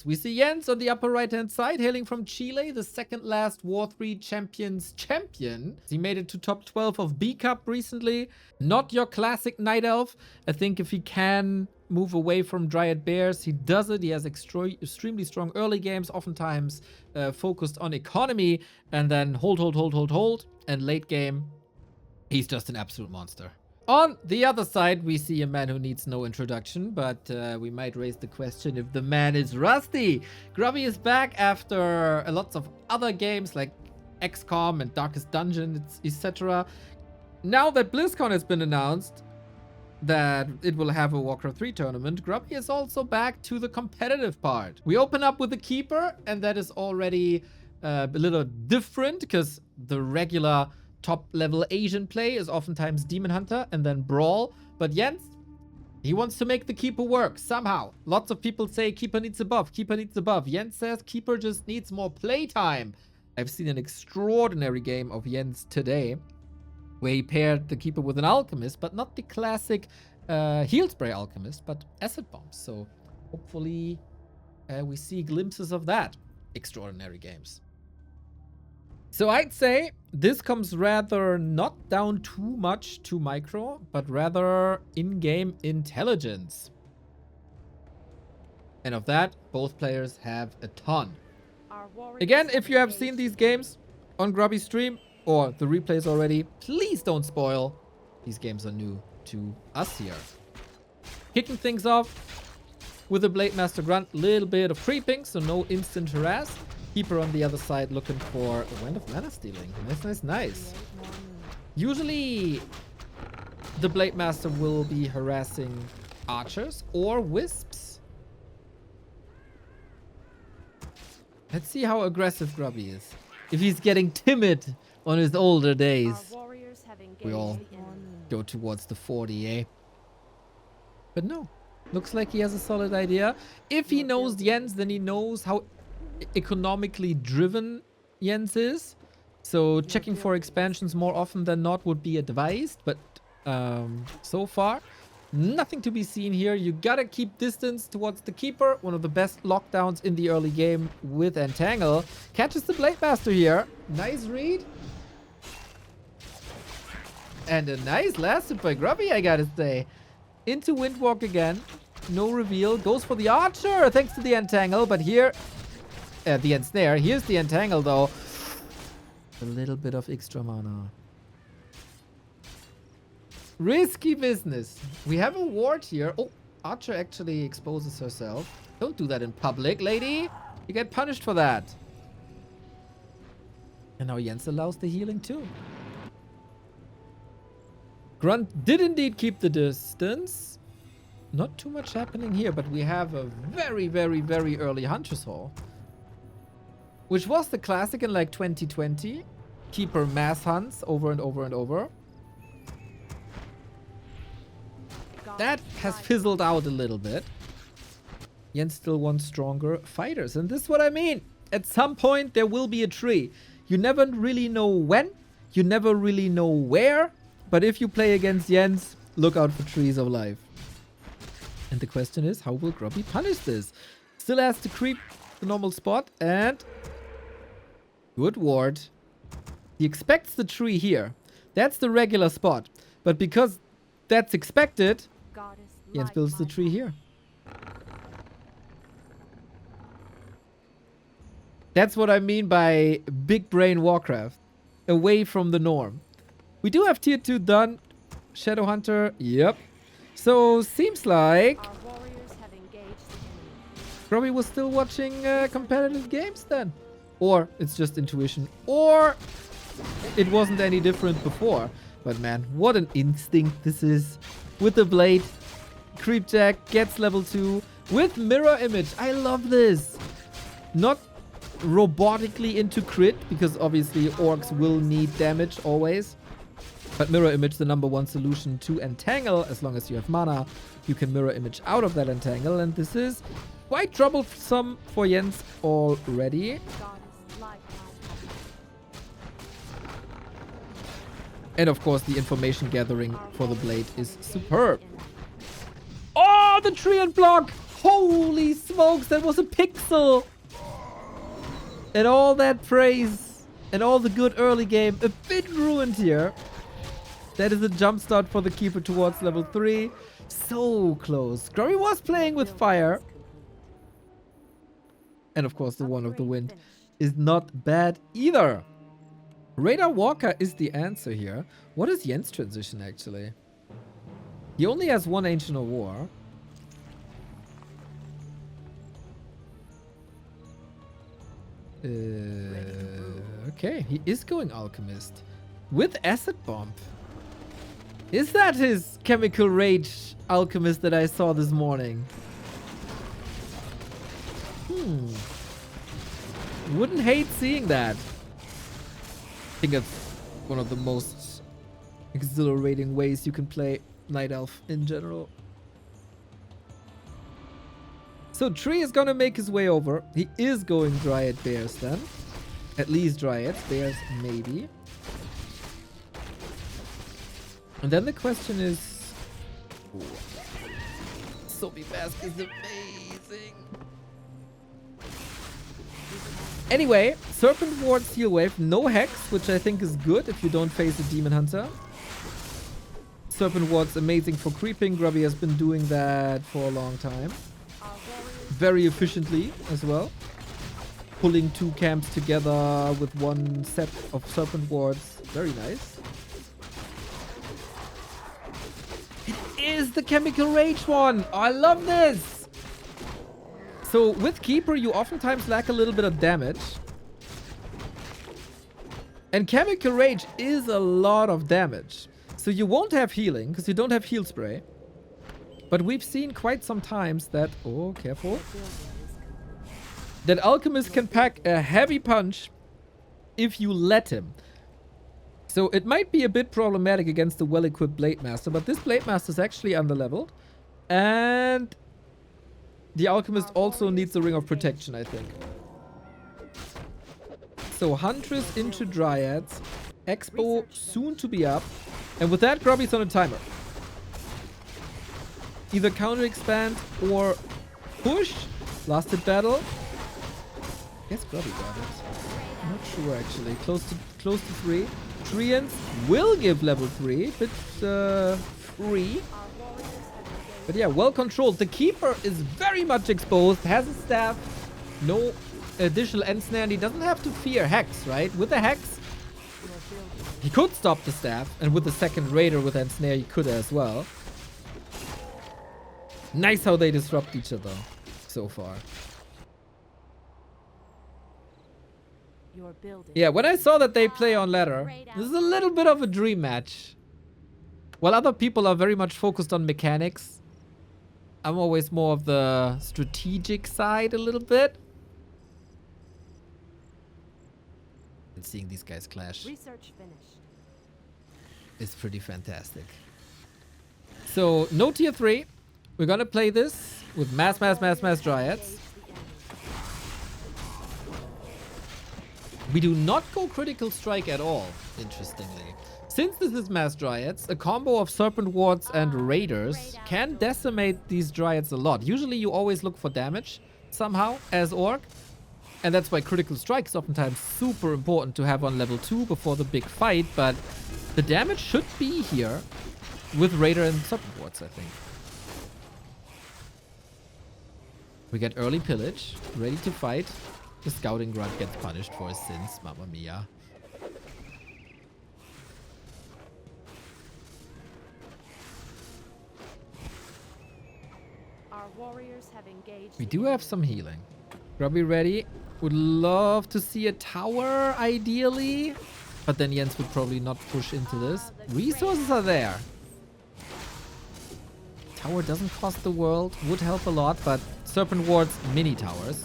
We see Jens on the upper right-hand side, hailing from Chile, the second last War3Champions champion. He made it to top 12 of B Cup recently. Not your classic Nightelf. I think if he can move away from Dryad Bears, he does it. He has extremely strong early games, oftentimes focused on economy, and then hold. And late game, he's just an absolute monster. On the other side, we see a man who needs no introduction, but we might raise the question if the man is rusty. Grubby is back after lots of other games like XCOM and Darkest Dungeon, etc. Now that BlizzCon has been announced that it will have a Warcraft 3 tournament, Grubby is also back to the competitive part. We open up with the Keeper, and that is already a little different because the regular top-level Asian play is oftentimes Demon Hunter and then Brawl. But Jens, he wants to make the Keeper work somehow. Lots of people say Keeper needs a buff, Keeper needs a buff. Jens says Keeper just needs more playtime. I've seen an extraordinary game of Jens today where he paired the Keeper with an Alchemist, but not the classic heal spray Alchemist, but acid bombs. So hopefully we see glimpses of that. Extraordinary games. So I'd say this comes rather not down too much to micro, but rather in-game intelligence. And of that, both players have a ton. Again, if you have seen these games on Grubby's stream or the replays already, please don't spoil. These games are new to us here. Kicking things off with a Blade Master Grunt, little bit of creeping, so no instant harass. Keeper on the other side looking for a Wind of Mana Stealing. Nice. Usually, the Blade Master will be harassing archers or wisps. Let's see how aggressive Grubby is. If he's getting timid on his older days. We all go towards the 40, eh? But no. Looks like he has a solid idea. If he knows Jens, then he knows how economically driven Jens is. So checking for expansions more often than not would be advised. But so far, nothing to be seen here. You gotta keep distance towards the Keeper. One of the best lockdowns in the early game with Entangle. Catches the Blade Master here. Nice read. And a nice last hit by Grubby, I gotta say. Into Windwalk again. No reveal. Goes for the Archer thanks to the Entangle. But here, the Ensnare. Here's the Entangle though. A little bit of extra mana. Risky business. We have a ward here. Oh, Archer actually exposes herself. Don't do that in public, lady. You get punished for that. And now Jens allows the healing too. Grunt did indeed keep the distance. Not too much happening here, but we have a very, very, very early Hunter's Hall. Which was the classic in like 2020. Keeper mass hunts over and over and over. That has fizzled out a little bit. Jens still wants stronger fighters. And this is what I mean. At some point, there will be a tree. You never really know when. You never really know where. But if you play against Jens, look out for trees of life. And the question is, how will Grubby punish this? Still has to creep the normal spot. And good ward. He expects the tree here. That's the regular spot. But because that's expected, Jens builds the tree here. That's what I mean by big brain Warcraft. Away from the norm. We do have tier 2 done. Shadow Hunter. Yep. So seems like Grubby was still watching competitive games then. Or it's just intuition. Or it wasn't any different before. But man, what an instinct this is. With the blade. Creepjack gets level 2 with mirror image. I love this. Not robotically into crit, because obviously orcs will need damage always. But mirror image, the #1 solution to Entangle. As long as you have mana, you can mirror image out of that Entangle. And this is quite troublesome for Jens already. And of course, the information gathering for the blade is superb. Oh, the tree and block! Holy smokes, that was a pixel! And all that praise and all the good early game, a bit ruined here. That is a jump start for the keeper towards level 3. So close. Grubby was playing with fire. And of course the one of the wind is not bad either. Radar Walker is the answer here. What is Jens' transition actually? He only has one Ancient of War. Okay, he is going Alchemist. With Acid Bomb. Is that his Chemical Rage Alchemist that I saw this morning? Wouldn't hate seeing that. I think it's one of the most exhilarating ways you can play Nightelf in general. So Tree is gonna make his way over. He is going Dryad Bears then. At least Dryads. Bears maybe. And then the question is... Ooh. Soapy Mask is amazing. Anyway, Serpent wards Heal Wave. No Hex, which I think is good if you don't face a Demon Hunter. Serpent ward's amazing for creeping. Grubby has been doing that for a long time. Very efficiently as well. Pulling 2 camps together with one set of Serpent wards. Very nice. It is the Chemical Rage one. Oh, I love this. So with Keeper, you oftentimes lack a little bit of damage. And Chemical Rage is a lot of damage. So you won't have healing because you don't have heal spray. But we've seen quite some times that... Oh, careful. That Alchemist can pack a heavy punch if you let him. So it might be a bit problematic against the well-equipped Blade Master, but this Blade Master is actually underleveled. And the Alchemist also needs a Ring of Protection, I think. So Huntress into Dryads. Expo soon to be up. And with that, Grubby's on a timer. Either counter expand or push. Last hit battle. I guess Grubby got it. I'm not sure actually. Close to 3. Treants will give level 3, but free. But yeah, well controlled. The Keeper is very much exposed. Has a staff. No additional end snare, and he doesn't have to fear Hex, right? With the Hex, he could stop the staff, and with the second Raider with end snare, he could as well. Nice how they disrupt each other so far. Yeah, when I saw that they play on ladder, this is a little bit of a dream match. While other people are very much focused on mechanics, I'm always more of the strategic side a little bit. And seeing these guys clash is pretty fantastic. So, no tier 3. We're gonna play this with mass Dryads. We do not go Critical Strike at all, interestingly. Since this is mass Dryads, a combo of Serpent wards and Raiders can decimate these Dryads a lot. Usually you always look for damage somehow as Orc. And that's why Critical Strike is oftentimes super important to have on level 2 before the big fight. But the damage should be here with Raider and Serpent wards, I think. We get early pillage, ready to fight. The Scouting Grunt gets punished for his sins, mamma mia. Our warriors have engaged. We do have some healing. Grubby ready. Would love to see a tower, ideally. But then Jens would probably not push into this. Resources are there. Tower doesn't cost the world. Would help a lot, but Serpent wards mini towers.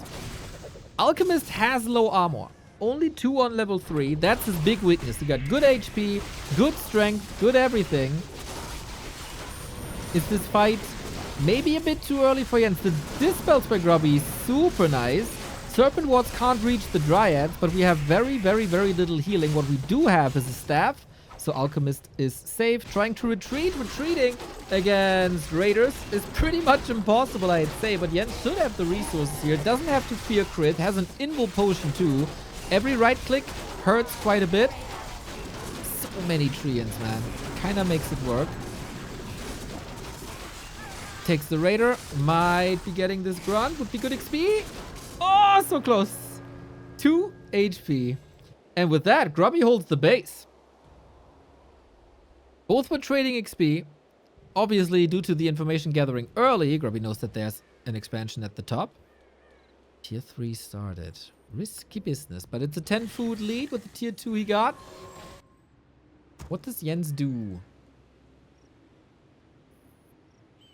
Alchemist has low armor. Only 2 on level 3. That's his big weakness. He got good HP, good strength, good everything. Is this fight maybe a bit too early for Jens? The Dispels by Grubby, super nice. Serpent wards can't reach the Dryads, but we have very little healing. What we do have is a staff. So Alchemist is safe. Trying to retreat. Retreating against Raiders is pretty much impossible, I'd say. But Jens should have the resources here. Doesn't have to fear crit. Has an invul potion too. Every right click hurts quite a bit. So many treants, man. Kinda makes it work. Takes the Raider. Might be getting this grunt. Would be good XP. Oh, so close. 2 HP. And with that, Grubby holds the base. Both were trading XP. Obviously, due to the information gathering early, Grubby knows that there's an expansion at the top. Tier 3 started. Risky business, but it's a 10 food lead with the tier 2 he got. What does Jens do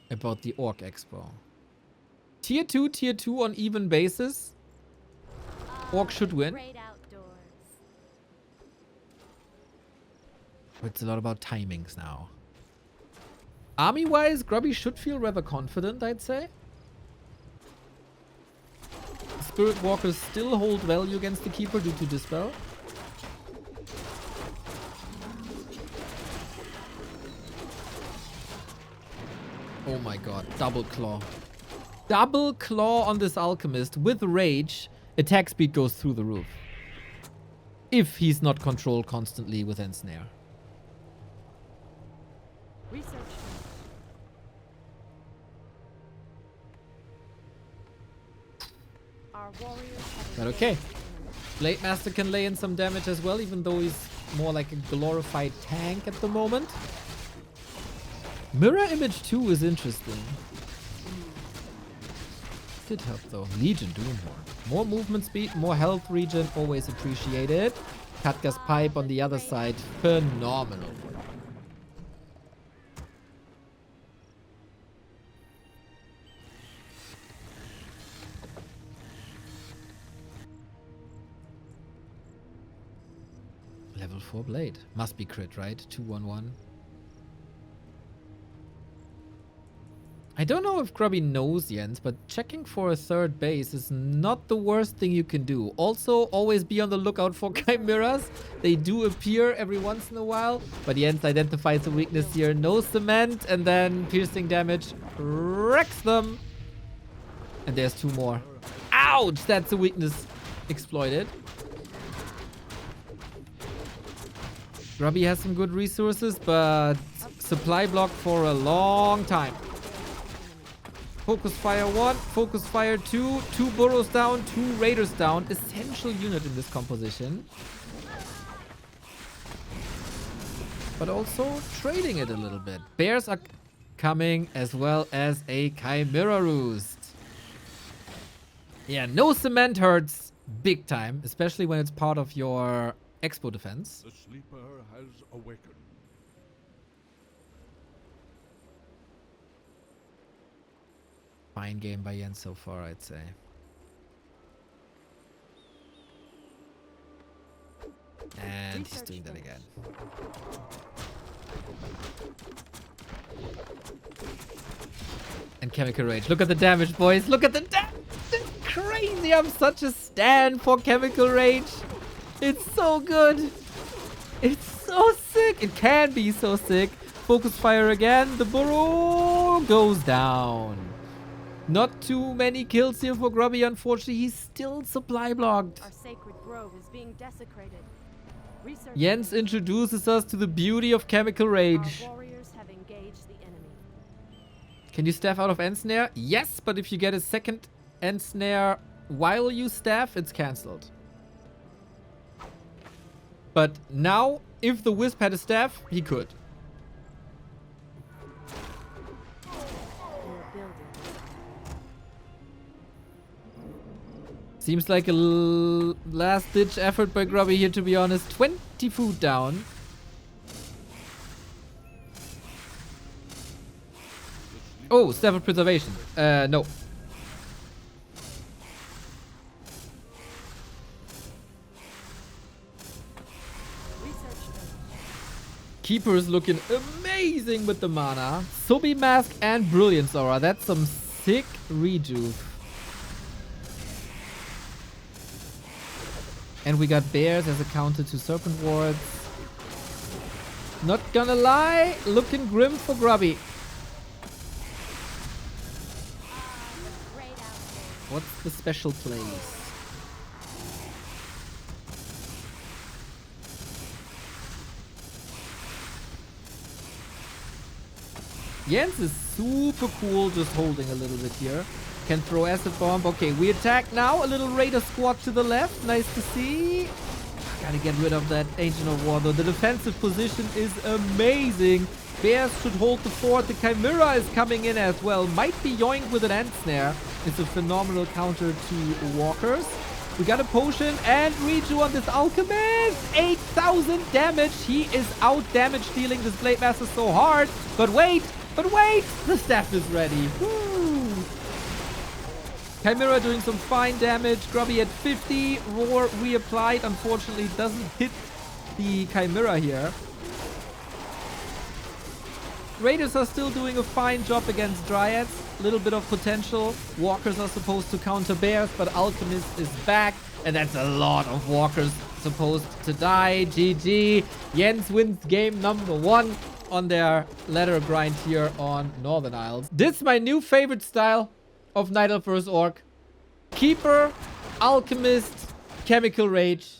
about the Orc Expo? Tier 2 on even basis. Orc should win. It's a lot about timings now. Army-wise, Grubby should feel rather confident, I'd say. Spirit Walkers still hold value against the Keeper due to Dispel. Oh my god, double claw. Double claw on this Alchemist with Rage. Attack speed goes through the roof. If he's not controlled constantly with Ensnare. Research. Our warriors have But okay. Blade Master can lay in some damage as well, even though he's more like a glorified tank at the moment. Mirror Image 2 is interesting. Did help though. Legion doing more. More movement speed, more health regen, always appreciated. Katga's Pipe on the other side, phenomenal. Level 4 blade. Must be crit, right? 2-1-1. I don't know if Grubby knows Jens, but checking for a third base is not the worst thing you can do. Also, always be on the lookout for Chimeras. They do appear every once in a while, but Jens identifies a weakness here. No cement, and then piercing damage wrecks them. And there's 2 more. Ouch! That's a weakness exploited. Grubby has some good resources, but supply block for a long time. Focus Fire 1, Focus Fire 2, 2 burrows down, 2 raiders down. Essential unit in this composition. But also trading it a little bit. Bears are coming as well as a Chimera Roost. Yeah, no cement hurts big time, especially when it's part of your Expo defense. The sleeper has awakened. Fine game by Jens so far, I'd say. And he's doing that again. And Chemical Rage. Look at the damage, boys. Look at the damage. It's crazy. I'm such a stan for Chemical Rage. It's so good. It's so sick. It can be so sick. Focus Fire again. The burrow goes down. Not too many kills here for Grubby, unfortunately. He's still supply blocked. Our sacred grove is being desecrated. Research. Jens introduces us to the beauty of Chemical Rage. Our warriors have engaged the enemy. Can you staff out of Ensnare? Yes, but if you get a second Ensnare while you staff, it's cancelled. But now, if the Wisp had a staff, he could. Seems like a last-ditch effort by Grubby here, to be honest. 20 food down. Oh, Staff of Preservation. No. Keeper is looking amazing with the mana. Sobi Mask and Brilliance Aura. That's some sick rejuve. And we got Bears as a counter to Serpent Wards. Not gonna lie, looking grim for Grubby. What's the special place? Jens is super cool just holding a little bit here. Can throw acid bomb. Okay, we attack now. A little raider squad to the left. Nice to see. Gotta get rid of that Ancient of War though. The defensive position is amazing. Bears should hold the fort. The Chimera is coming in as well. Might be yoink with an end snare. It's a phenomenal counter to walkers. We got a potion and redo on this Alchemist. 8,000 damage. He is out damage dealing this Blade Master so hard. But wait, the staff is ready. Woo. Chimera doing some fine damage. Grubby at 50. Roar reapplied. Unfortunately, doesn't hit the Chimera here. Raiders are still doing a fine job against dryads. A little bit of potential. Walkers are supposed to counter bears, but Alchemist is back. And that's a lot of walkers supposed to die. GG. Jens wins game number 1 on their ladder grind here on Northern Isles. This is my new favorite style of Nightelf vs Orc. Keeper, Alchemist, Chemical Rage.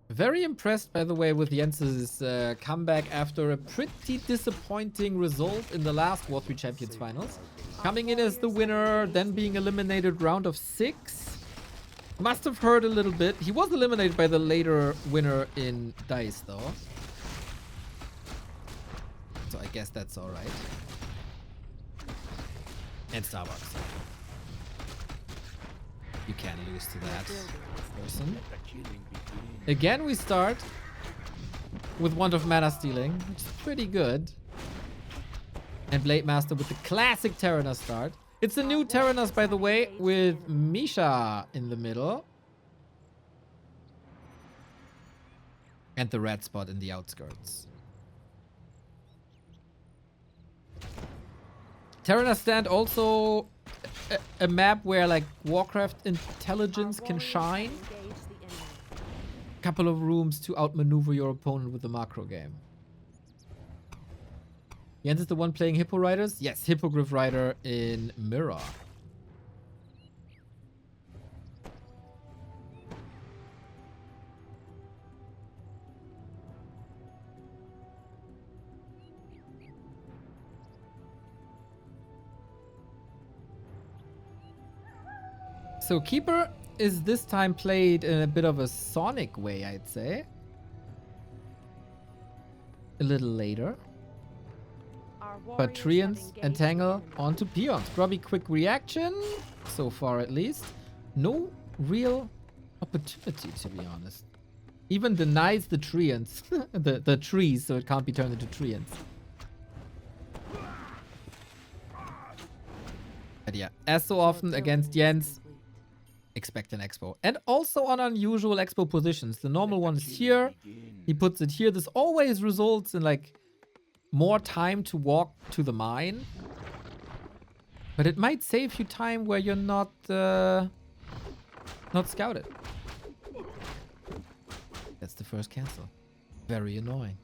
Very impressed, by the way, with Jens's comeback after a pretty disappointing result in the last W3Champions finals. Coming in as the winner, then being eliminated round of 6. Must have hurt a little bit. He was eliminated by the later winner in DICE, though. So I guess that's alright. And Starbucks. You can't lose to that person. Again, we start with Wand of Mana Stealing, which is pretty good. And Blade Master with the classic Terranos start. It's a new Terranos, by the way, with Misha in the middle. And the red spot in the outskirts. Terranos stand also a map where like Warcraft intelligence can shine. Couple of rooms to outmaneuver your opponent with the macro game. Jens is the one playing Hippo Riders? Yes, Hippogriff Rider in Mirror. So Keeper is this time played in a bit of a Sonic way, I'd say. A little later. But Treants entangle onto Peons. Grubby quick reaction. So far at least. No real opportunity, to be honest. Even denies the Treants. the trees, so it can't be turned into Treants. But yeah, as so often against Jens, expect an expo. And also on unusual expo positions. The normal one is here. He puts it here. This always results in like more time to walk to the mine. But it might save you time where you're not scouted. That's the first cancel. Very annoying.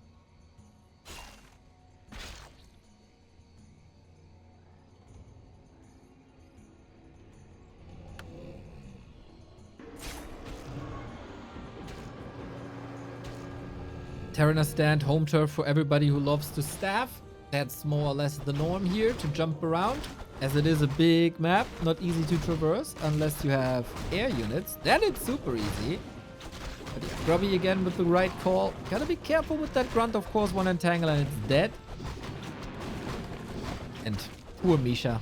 Terranos stand, home turf for everybody who loves to staff. That's more or less the norm here, to jump around. As it is a big map, not easy to traverse unless you have air units. Then it's super easy. But yeah, Grubby again with the right call. Gotta be careful with that grunt, of course. One entangle and it's dead. And poor Misha.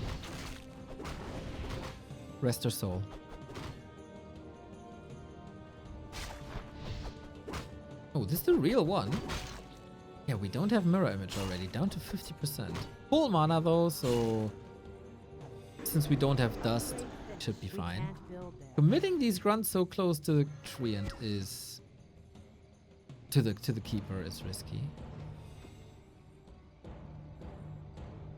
Rest her soul. Oh, this is the real one. Yeah, we don't have mirror image already. Down to 50%. Full mana though, so since we don't have dust, it should be fine. Committing these grunts so close to the treant is to the keeper is risky.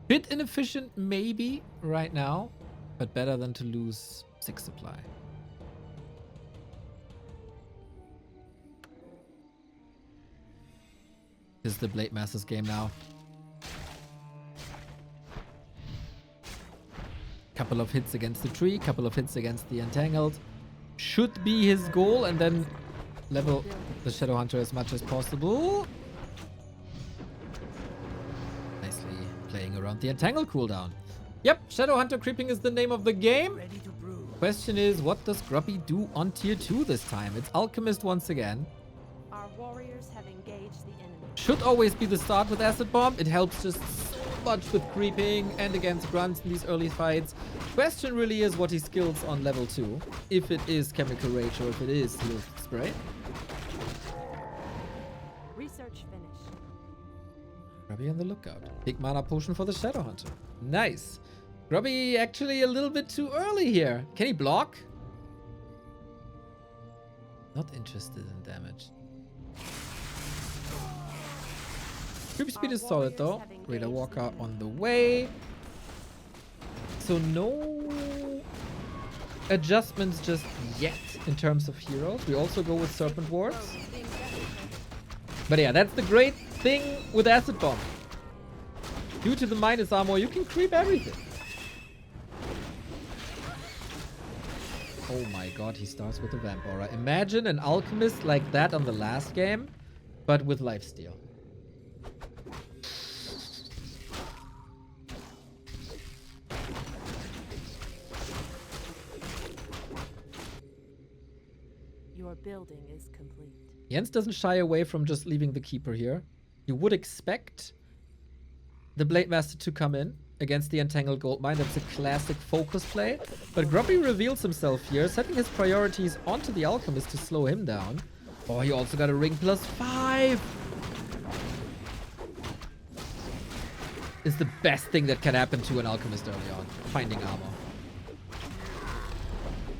Bit inefficient maybe right now, but better than to lose 6 supply. This is the Blade Master's game now. Couple of hits against the tree, couple of hits against the entangled. Should be his goal, and then level the Shadow Hunter as much as possible. Nicely playing around the entangled cooldown. Yep, Shadow Hunter creeping is the name of the game. Question is, what does Grubby do on tier 2 this time? It's Alchemist once again. Our warriors have engaged the enemy. Should always be the start with Acid Bomb. It helps just so much with creeping and against grunts in these early fights. Question really is what he skills on level 2. If it is Chemical Rage or if it is Heal Spray. Research finished. Grubby on the lookout. Big mana potion for the Shadow Hunter. Nice. Grubby actually a little bit too early here. Can he block? Not interested in damage. Creep speed is solid though. Raider Walker on the way. So no adjustments just yet in terms of heroes. We also go with Serpent Wards. But yeah, that's the great thing with Acid Bomb. Due to the minus armor, you can creep everything. Oh my god, he starts with a Vamp Aura. Imagine an Alchemist like that on the last game, but with lifesteal. Your building is complete. Jens doesn't shy away from just leaving the Keeper here. You would expect the Blade Master to come in against the Entangled Goldmine. That's a classic focus play. But Grubby reveals himself here, setting his priorities onto the Alchemist to slow him down. Oh, he also got a ring +5. Is the best thing that can happen to an Alchemist early on. Finding armor.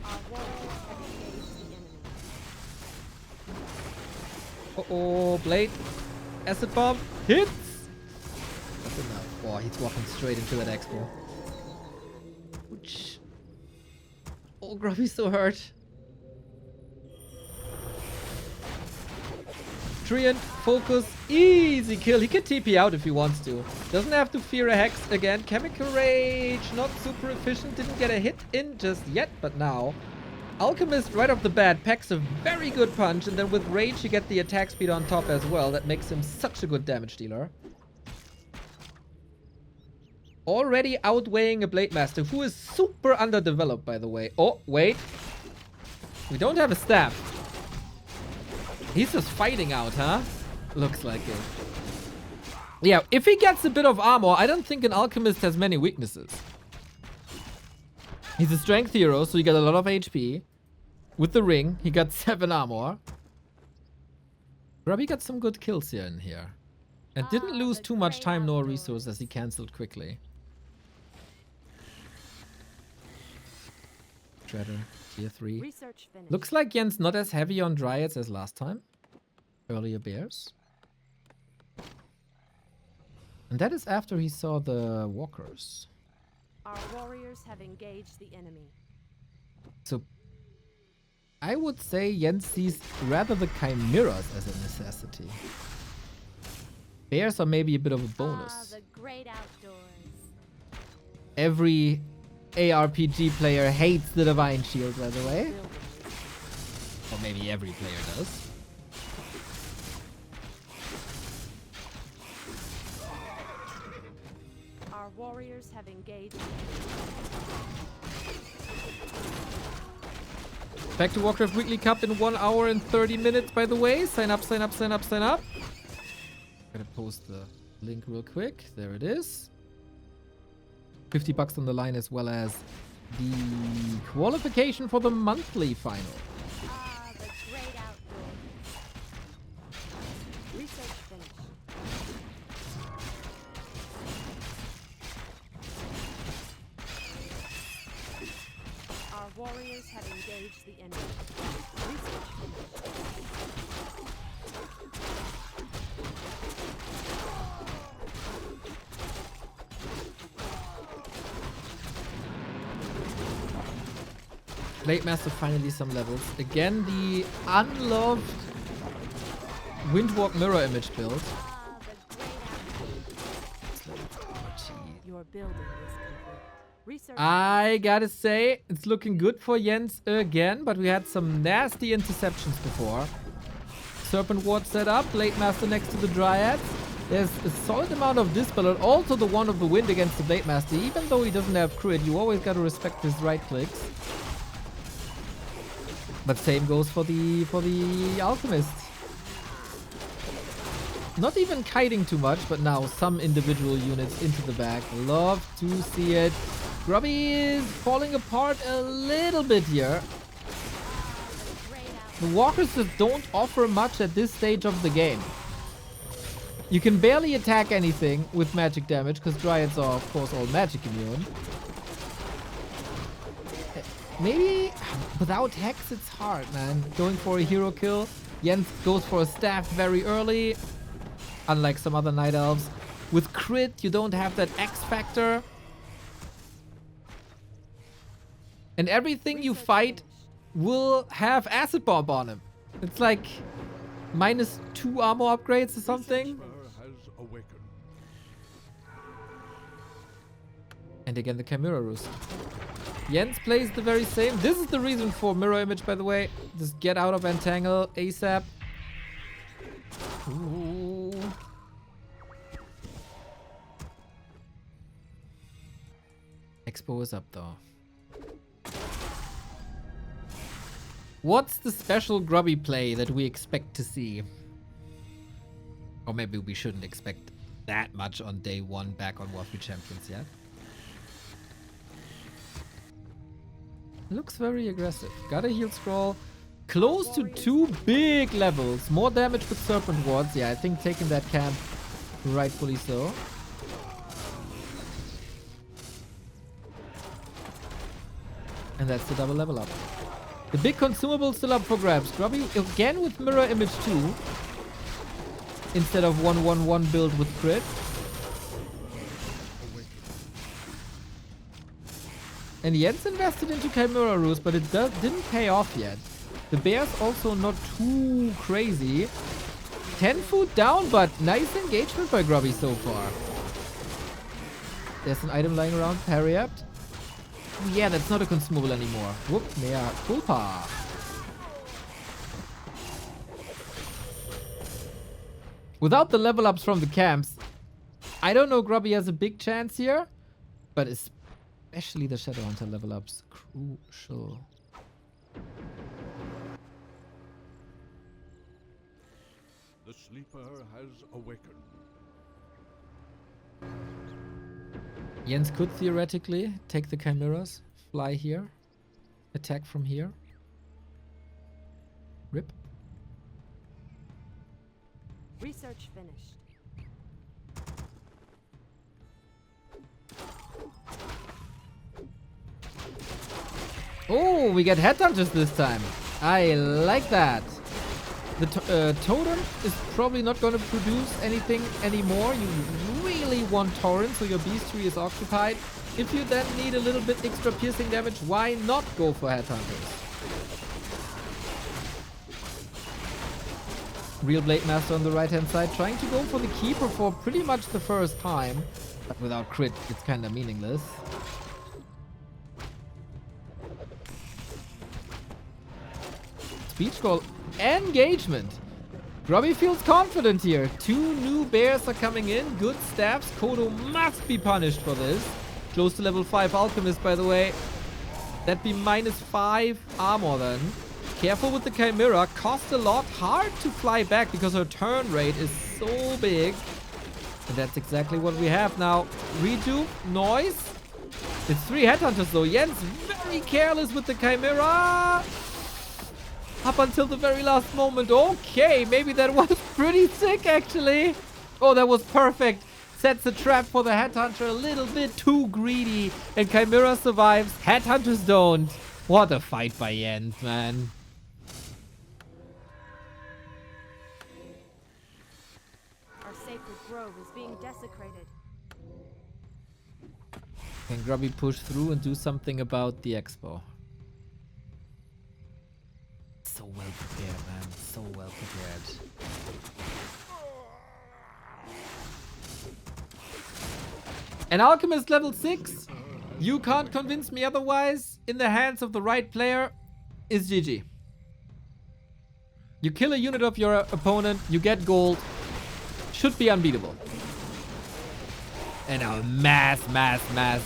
Our warriors have engaged the enemy. Uh-oh, Blade. Acid Bomb. Hits! That's enough. Oh, he's walking straight into that expo. Ouch. Oh, Grubby's so hurt. Treant, focus, easy kill. He can TP out if he wants to. Doesn't have to fear a Hex again. Chemical Rage, not super efficient. Didn't get a hit in just yet, but now Alchemist right off the bat packs a very good punch, and then with Rage you get the attack speed on top as well. That makes him such a good damage dealer. Already outweighing a Blade Master, who is super underdeveloped, by the way. Oh, wait. We don't have a staff. He's just fighting out, huh? Looks like it. Yeah, if he gets a bit of armor, I don't think an Alchemist has many weaknesses. He's a strength hero, so he got a lot of HP. With the ring, he got 7 armor. Grubby got some good kills here and here. And didn't lose too much time nor resources as he cancelled quickly. Shredder, tier 3. Research finished. Looks like Jens not as heavy on dryads as last time. Earlier bears. And that is after he saw the walkers. Our warriors have engaged the enemy. So I would say Jens sees rather the chimeras as a necessity. Bears are maybe a bit of a bonus. The great outdoors. Every ARPG player hates the Divine Shield, by the way. Or maybe every player does. Our warriors have engaged. Back to Warcraft Weekly Cup in 1 hour and 30 minutes, by the way. Sign up, sign up, sign up, sign up. Gotta post the link real quick. There it is. 50 bucks on the line, as well as the qualification for the monthly final. The great outdoors. Research finished. Our warriors have engaged the enemy. Research finished. Blade Master finally some levels. Again, the unloved Windwalk mirror image build. building is complete. Research. I gotta say, it's looking good for Jens again, but we had some nasty interceptions before. Serpent ward set up, Blade Master next to the dryads. There's a solid amount of dispel, and also the one of the wind against the Blade Master. Even though he doesn't have crit, you always gotta respect his right clicks. But same goes for the Alchemist. Not even kiting too much, but now some individual units into the back. Love to see it. Grubby is falling apart a little bit here. The walkers just don't offer much at this stage of the game. You can barely attack anything with magic damage, because dryads are, of course, all magic immune. Maybe without Hex, it's hard, man. Going for a hero kill. Jens goes for a staff very early, unlike some other Night Elves. With crit, you don't have that X factor. And everything you fight will have Acid Bomb on him. It's like -2 armor upgrades or something. Chimera has awakened. And again, the Chimera Roost. Jens plays the very same. This is the reason for Mirror Image, by the way. Just get out of Entangle ASAP. Ooh. Expo is up, though. What's the special Grubby play that we expect to see? Or maybe we shouldn't expect that much on day 1 back on W3Champions yet. Looks very aggressive. Got a heal scroll. Close to 2 big levels. More damage with Serpent wards. Yeah, I think taking that camp, rightfully so. And that's the double level up. The big consumable still up for grabs. Grubby again with Mirror Image 2. Instead of 1-1-1 build with crit. And Jens invested into Chimera Roost, but it didn't pay off yet. The bear's also not too crazy. 10 food down, but nice engagement by Grubby so far. There's an item lying around, Pariapt. Yeah, that's not a consumable anymore. Whoop, mea culpa. Without the level ups from the camps, I don't know Grubby has a big chance here, but especially the Shadowhunter level ups, crucial. The sleeper has awakened. Jens could theoretically take the Chimeras, fly here, attack from here. Rip. Research finished. Oh, we get headhunters this time. I like that. The totem is probably not going to produce anything anymore. You really want Torrent, so your beast tree is occupied. If you then need a little bit extra piercing damage, why not go for headhunters? Real Blade Master on the right hand side, trying to go for the Keeper for pretty much the first time. But without crit, it's kind of meaningless. Speech Scroll. Engagement. Grubby feels confident here. 2 new bears are coming in. Good staffs. Kodo must be punished for this. Close to level 5 Alchemist, by the way. That'd be -5 armor then. Careful with the Chimera. Cost a lot. Hard to fly back because her turn rate is so big. And that's exactly what we have now. Rejuve. Noise. It's 3 headhunters though. Jens very careless with the Chimera. Up until the very last moment. Okay, maybe that was pretty sick, actually. Oh, that was perfect. Sets a trap for the Headhunter. A little bit too greedy. And Chimera survives. Headhunters don't. What a fight by Jens, man. Our sacred grove is being desecrated. Can Grubby push through and do something about the expo? So well prepared, man. So well prepared. An Alchemist level 6. You can't convince me otherwise. In the hands of the right player is GG. You kill a unit of your opponent, you get gold. Should be unbeatable. And now mass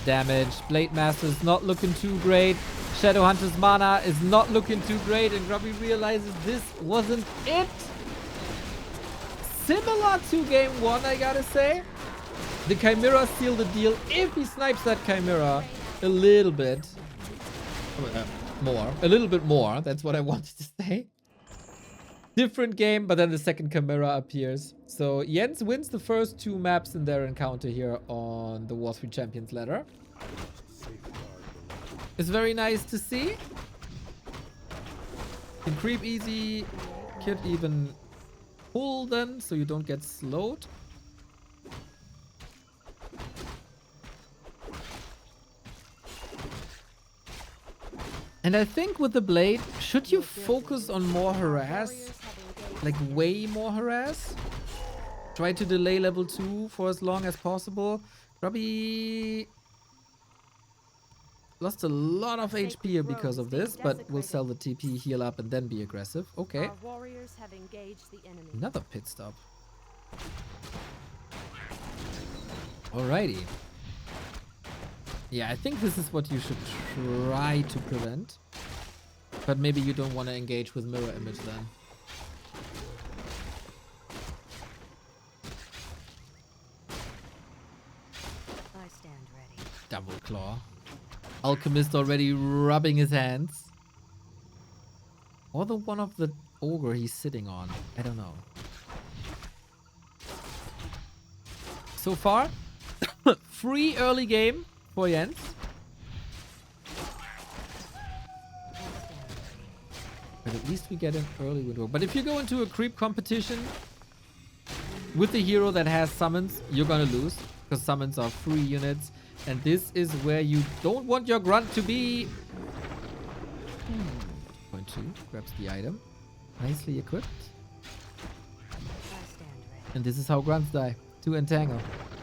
damage. Blade Master is not looking too great. Shadowhunter's mana is not looking too great. And Grubby realizes this wasn't it. Similar to game 1, I gotta say. The Chimera sealed the deal if he snipes that Chimera a little bit. More. A little bit more. That's what I wanted to say. Different game, but then the second Chimera appears. So Jens wins the first 2 maps in their encounter here on the W3Champions ladder. It's very nice to see. Can creep easy. Could even pull then, so you don't get slowed. And I think with the blade, should you focus on more harass? Like way more harass? Try to delay level 2 for as long as possible. Grubby lost a lot of HP here because of this, but we'll sell the TP, heal up, and then be aggressive. Okay. Another pit stop. Alrighty. Yeah, I think this is what you should try to prevent. But maybe you don't want to engage with mirror image then. I stand ready. Double claw. Alchemist already rubbing his hands. Or the one of the ogre he's sitting on. I don't know. So far, free early game for Jens. But at least we get an early window. But if you go into a creep competition with a hero that has summons, you're gonna lose. Because summons are free units. And this is where you don't want your grunt to be. Point 2. Grabs the item. Nicely equipped. And this is how grunts die. To entangle.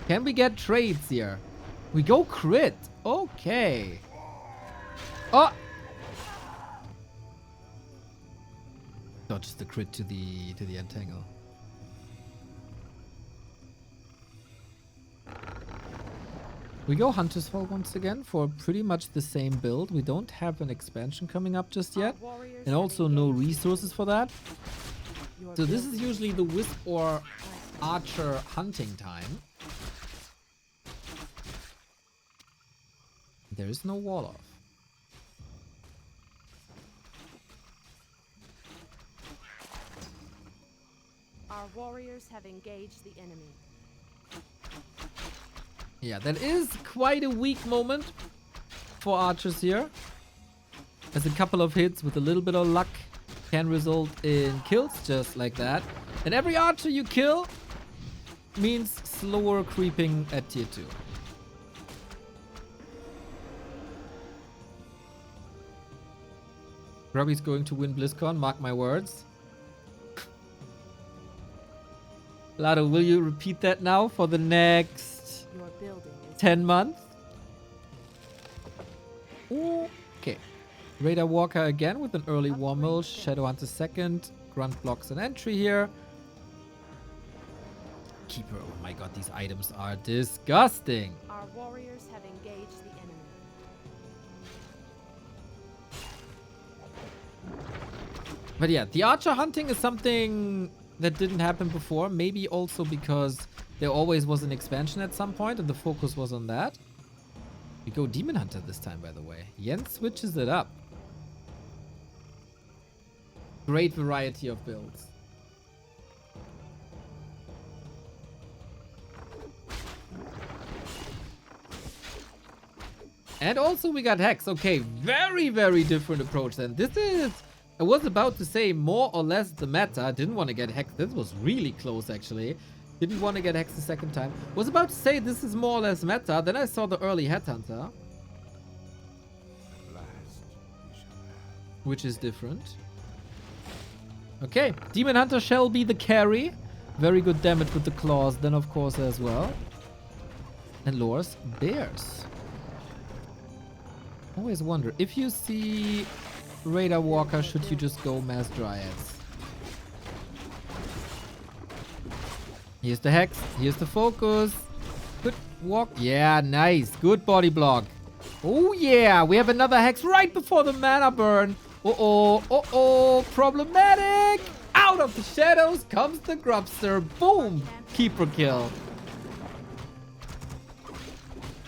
Can we get trades here? We go crit. Okay. Oh! Dodges the crit to the entangle. We go Hunter's Fall once again for pretty much the same build. We don't have an expansion coming up just yet. And also no resources for that. So this is usually the Wisp or Archer hunting time. There is no wall off. Our warriors have engaged the enemy. Yeah, that is quite a weak moment for archers here. As a couple of hits with a little bit of luck can result in kills just like that. And every archer you kill means slower creeping at tier 2. Grubby's going to win BlizzCon, mark my words. Lado, will you repeat that now for the next 10 months? Okay. Radar Walker again with an early Warmill. Shadowhunter second. Grunt blocks an entry here. Keeper. Oh my god, these items are disgusting. Our warriors have engaged the enemy. But yeah, the archer hunting is something that didn't happen before. Maybe also because there always was an expansion at some point and the focus was on that. We go Demon Hunter this time, by the way. Jens switches it up. Great variety of builds. And also we got Hex. Okay, very, very different approach then. This is... I was about to say more or less the meta. Didn't want to get Hex. This was really close, actually. Didn't want to get Hex the second time. Was about to say this is more or less meta. Then I saw the early Headhunter. Which is different. Okay. Demon Hunter shall be the carry. Very good damage with the claws then, of course, as well. and lures bears. Always wonder, if you see Radar Walker, should you just go mass dryads? Here's the hex. Here's the focus. Good walk. Yeah, nice. Good body block. Oh, yeah. We have another hex right before the mana burn. Uh-oh. Uh-oh. Problematic. Out of the shadows comes the Grubster. Boom. Keeper kill.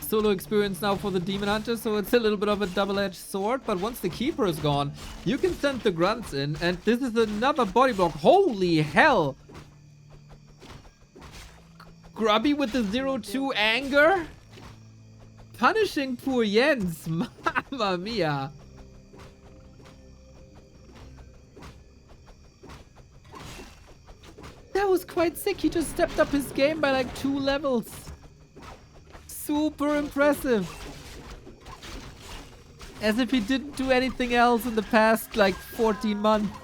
Solo experience now for the Demon Hunter, so it's a little bit of a double-edged sword. But once the Keeper is gone, you can send the Grunts in. And this is another body block. Holy hell. Grubby with the 0-2 anger. Punishing poor Jens. Mamma mia. That was quite sick. He just stepped up his game by like 2 levels. Super impressive. As if he didn't do anything else in the past like 14 months.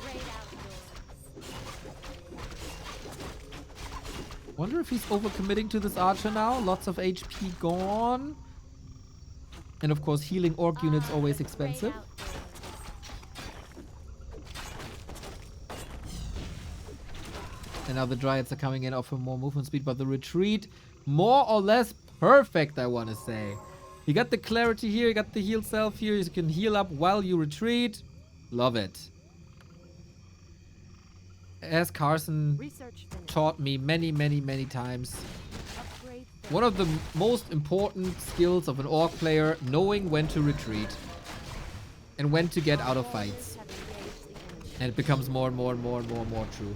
Wonder if he's overcommitting to this archer now. Lots of HP gone. And of course, healing orc units always expensive. And now the dryads are coming in, offer more movement speed, but the retreat more or less perfect, I want to say. You got the clarity here, you got the heal self here. You can heal up while you retreat. Love it. As Carson taught me many, many, many times, one of the most important skills of an orc player, knowing when to retreat and when to get out of fights. And it becomes more and more and more and more and more true.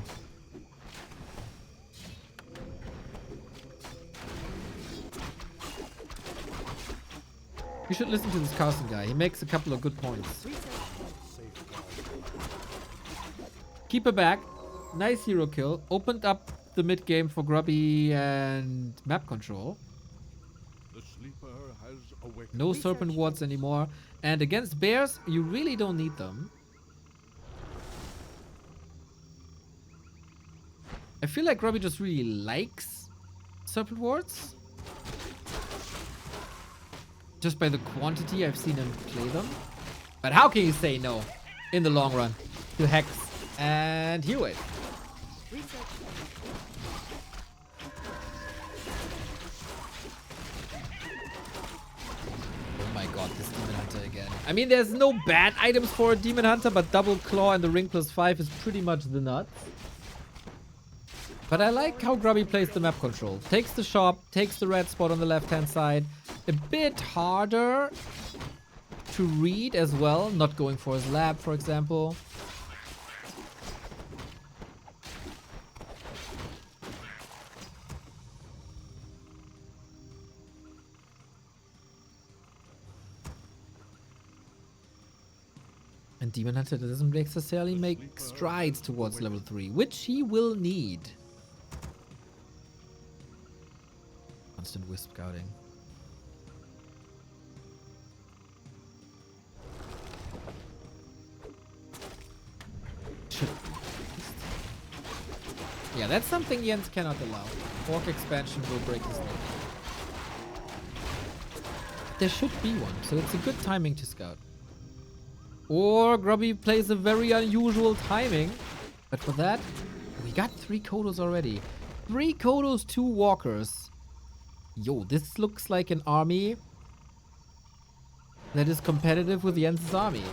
You should listen to this Carson guy. He makes a couple of good points. Keep it back. Nice hero kill. Opened up the mid game for Grubby and map control. The sleeper has awakened. No Serpent wards anymore. And against bears, you really don't need them. I feel like Grubby just really likes Serpent wards. Just by the quantity I've seen him play them. But how can you say no in the long run to Hex and Heal Wave? Oh my god, this Demon Hunter again. I mean, there's no bad items for a Demon Hunter, but Double Claw and the Ring +5 is pretty much the nuts. But I like how Grubby plays the map control. Takes the shop, takes the red spot on the left-hand side. A bit harder to read as well. Not going for his lab, for example. And Demon Hunter doesn't necessarily make strides towards level 3, which he will need. Constant wisp scouting. Yeah, that's something Jens cannot allow. Orc expansion will break his neck. There should be one, so it's a good timing to scout. Or Grubby plays a very unusual timing. But for that, we got 3 Kodos already. 3 Kodos, 2 walkers. Yo, this looks like an army that is competitive with Jens' army.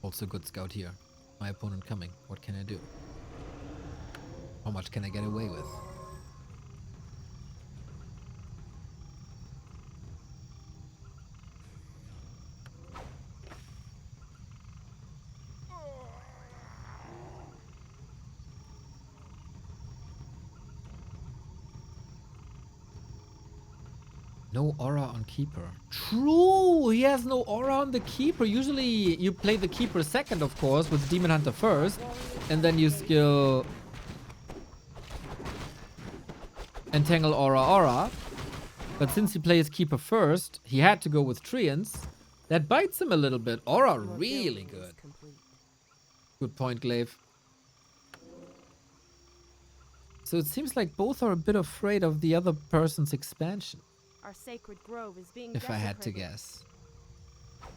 Also good scout here. My opponent coming. What can I do? How much can I get away with? No aura on Keeper. True! He has no aura on the Keeper. Usually you play the Keeper second, of course, with Demon Hunter first. And then you skill Entangle Aura. But since he plays Keeper first, he had to go with Treants. That bites him a little bit. Aura really good. Good point, Glaive. So it seems like both are a bit afraid of the other person's expansion, Our sacred grove is being if I had to desecrated. guess.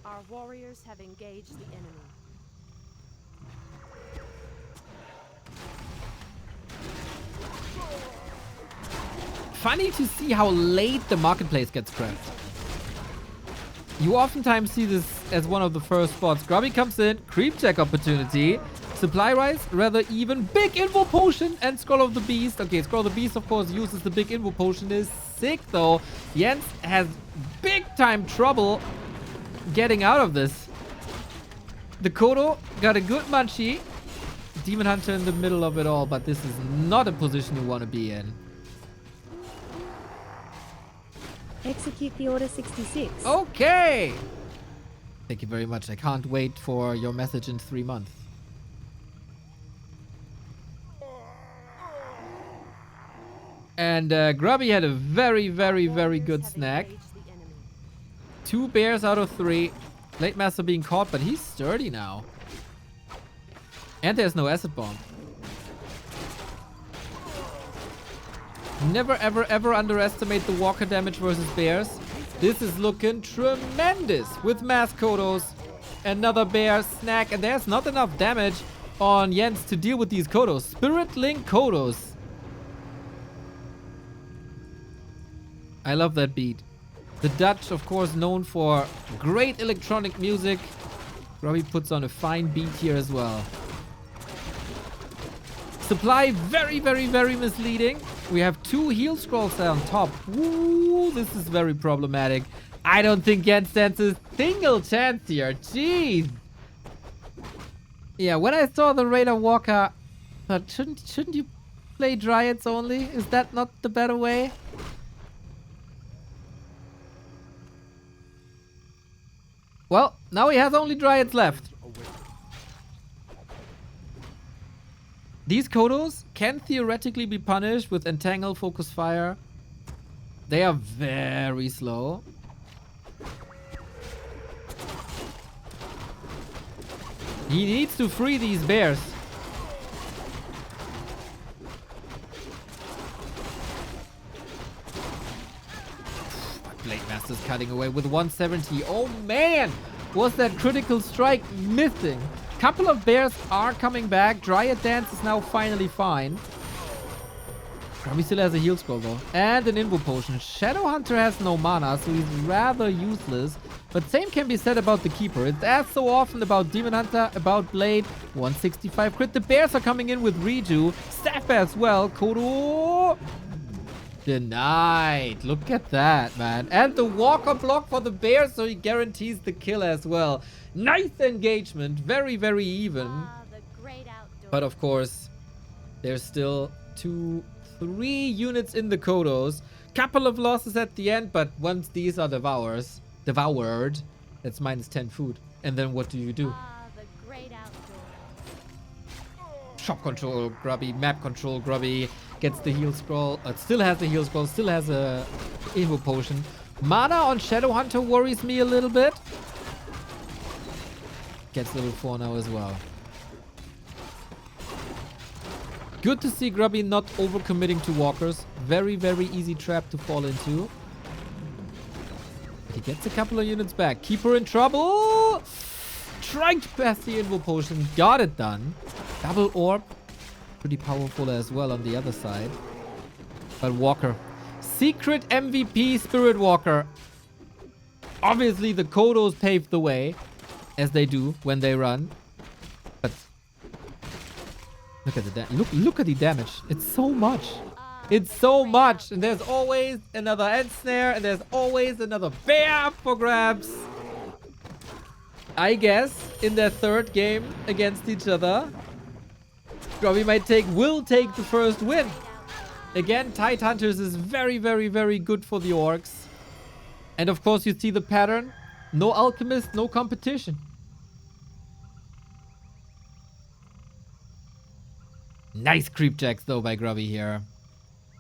Our warriors have engaged the enemy. Funny to see how late the marketplace gets cracked. You oftentimes see this as one of the first spots. Grubby comes in, Creepjack opportunity. Supply rise, rather even. Big Invo Potion and Scroll of the Beast. Okay, Scroll of the Beast, of course, uses the big Invo Potion. Is sick, though. Jens has big time trouble getting out of this. The Kodo got a good munchie. Demon Hunter in the middle of it all, but this is not a position you want to be in. Execute the order 66. Okay. Thank you very much. I can't wait for your message in 3 months. And Grubby had a very, very, very good snack. 2 bears out of 3. Blade Master being caught, but he's sturdy now. And there's no acid bomb. Never, ever, ever underestimate the walker damage versus bears. This is looking tremendous with mass Kodos. Another bear snack, and there's not enough damage on Jens to deal with these Kodos. Spirit Link Kodos. I love that beat. The Dutch, of course, known for great electronic music. Grubby puts on a fine beat here as well. Supply very, very, very misleading. We have 2 heal scrolls on top. Ooh, this is very problematic. I don't think Jens stands a single chance here. Jeez. Yeah, when I saw the Raider Walker, I thought, shouldn't you play Dryads only? Is that not the better way? Well, now he has only Dryads left. These Kodos can theoretically be punished with Entangle, Focus Fire. They are very slow. He needs to free these bears. Blade Master's cutting away with 170. Oh man! Was that critical strike missing? Couple of bears are coming back. Dryad Dance is now finally fine. Grubby still has a heal scroll though. And an Invo Potion. Shadow Hunter has no mana, so he's rather useless. But same can be said about the Keeper. It's as so often about Demon Hunter, about Blade. 165 crit. The bears are coming in with Reju. Staff as well. Kodo. Denied. Look at that, man. And the Walker block for the bears, so he guarantees the kill as well. Nice engagement. Very, very even. But of course, there's still 2, 3 units in the Kodos. Couple of losses at the end, but once these are devoured, that's minus 10 food. And then what do you do? Shop control, Grubby. Map control, Grubby. Gets the heal scroll. Still has the heal scroll. Still has a Invo Potion. Mana on Shadow Hunter worries me a little bit. Gets level 4 now as well. Good to see Grubby not overcommitting to walkers. Very, very easy trap to fall into. But he gets a couple of units back. Keeper in trouble. Trying to pass the Invo Potion. Got it done. Double Orb. Pretty powerful as well on the other side. But Walker. Secret MVP Spirit Walker. Obviously the Kodos paved the way. As they do when they run. But look at the look at the damage. It's so much. It's so much. And there's always another end snare. And there's always another bear up for grabs. I guess in their 3rd game against each other, Grubby will take the first win. Again, Tide Hunters is very, very, very good for the orcs. And of course you see the pattern. No Alchemist, no competition. Nice Creepjacks though by Grubby here.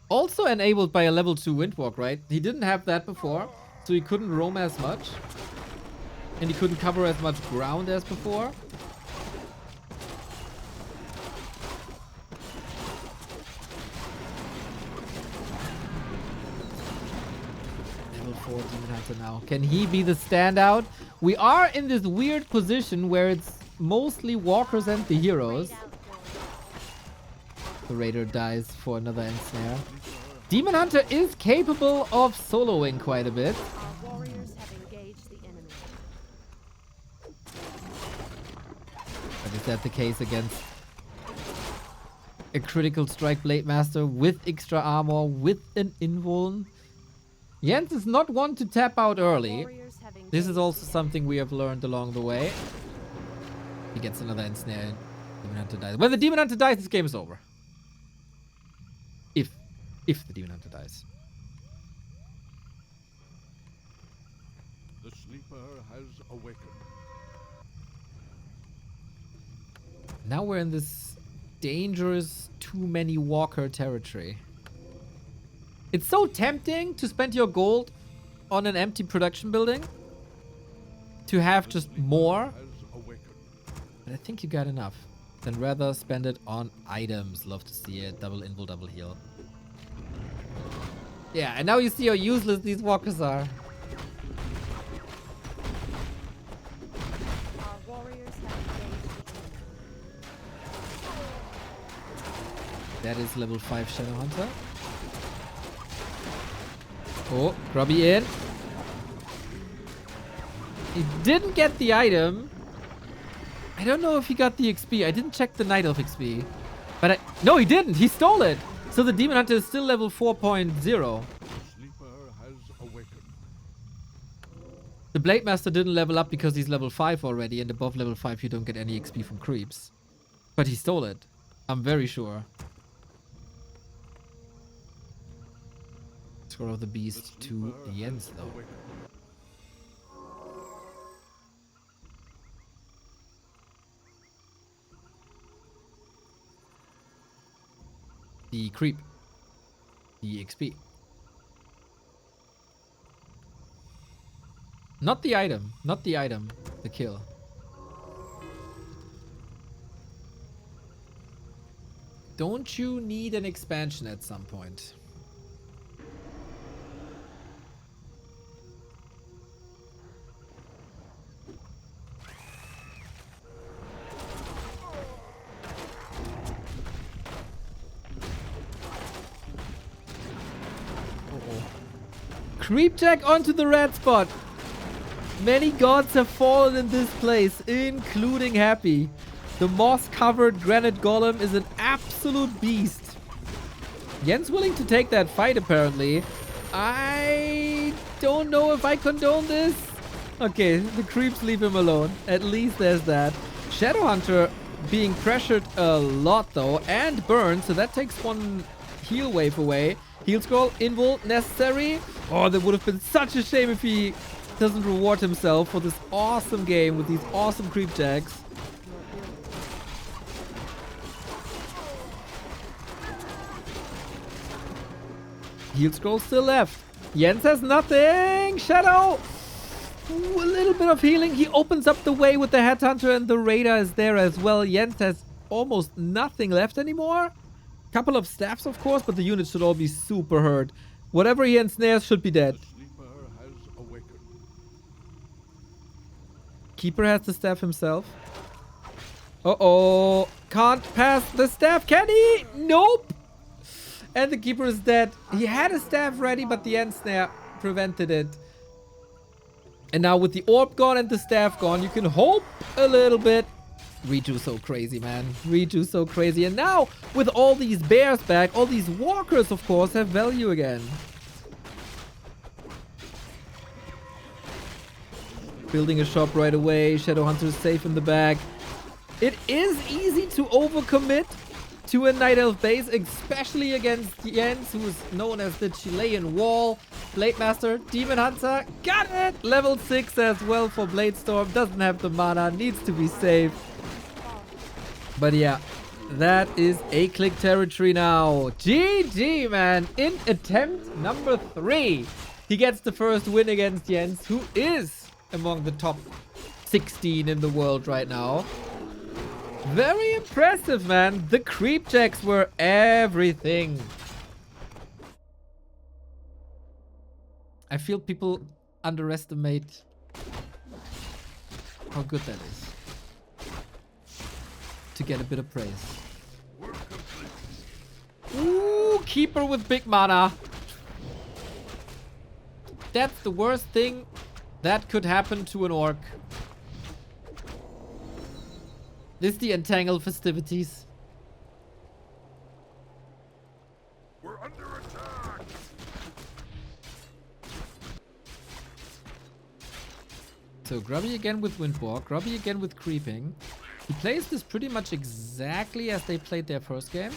Also enabled by a level 2 Windwalk, right? He didn't have that before, so he couldn't roam as much. And he couldn't cover as much ground as before. for Demon Hunter now? Can he be the standout? We are in this weird position where it's mostly walkers and the heroes. The Raider dies for another ensnare. Demon Hunter is capable of soloing quite a bit. Our warriors have engaged the enemy. But is that the case against a critical strike Blade Master with extra armor, with an invuln? Jens is not one to tap out early. This is also something we have learned along the way. He gets another ensnare. Demon Hunter dies. When the Demon Hunter dies, this game is over. If the Demon Hunter dies. The sleeper has awakened. Now we're in this dangerous too many walker territory. It's so tempting to spend your gold on an empty production building. To have just more. But I think you got enough. Then rather spend it on items. Love to see it. Double invul, double heal. Yeah, and now you see how useless these walkers are. Our warriors have engaged the enemy. That is level 5 Shadow Hunter. Oh, Grubby in. He didn't get the item. I don't know if he got the XP. I didn't check the Nightelf XP. But no, he didn't. He stole it. So the Demon Hunter is still level 4.0. The sleeper has awakened. The Blade Master didn't level up because he's level 5 already. And above level 5 you don't get any XP from creeps. But he stole it. I'm very sure. Score of the Beast to Jens though. The creep. The XP. Not the item. Not the item. The kill. Don't you need an expansion at some point? Creepjack onto the red spot. Many gods have fallen in this place, including Happy. The moss-covered granite golem is an absolute beast. Jens willing to take that fight, apparently. I don't know if I condone this. Okay, the creeps leave him alone. At least there's that. Shadowhunter being pressured a lot, though, and burned, so that takes one heal wave away. Heal scroll, invul, necessary. Oh, that would have been such a shame if he doesn't reward himself for this awesome game with these awesome Creepjacks. Heal scroll still left. Jens has nothing. Shadow. Ooh, a little bit of healing. He opens up the way with the Headhunter and the Raider is there as well. Jens has almost nothing left anymore. Couple of staffs, of course, but the units should all be super hurt. Whatever he ensnares should be dead. The sleeper has awakened. Keeper has the staff himself. Uh-oh. Can't pass the staff, can he? Nope. And the Keeper is dead. He had a staff ready, but the ensnare prevented it. And now with the orb gone and the staff gone, you can hope a little bit. Riju so crazy, man. Riju so crazy. And now, with all these bears back, all these walkers, of course, have value again. Building a shop right away. Shadowhunter is safe in the back. It is easy to overcommit to a Night Elf base, especially against Jens, who is known as the Chilean Wall. Blade Master, Demon Hunter, got it! Level 6 as well for Blade Storm. Doesn't have the mana, needs to be safe. But yeah, that is A-click territory now. GG, man. In attempt number 3. He gets the first win against Jens, who is among the top 16 in the world right now. Very impressive, man. The Creepjacks were everything. I feel people underestimate how good that is. To get a bit of praise. Ooh, Keeper with big mana. That's the worst thing that could happen to an orc. This is the Entangle festivities. We're under attack. So Grubby again with Windwalk, Grubby again with Creeping. He plays this pretty much exactly as they played their first game.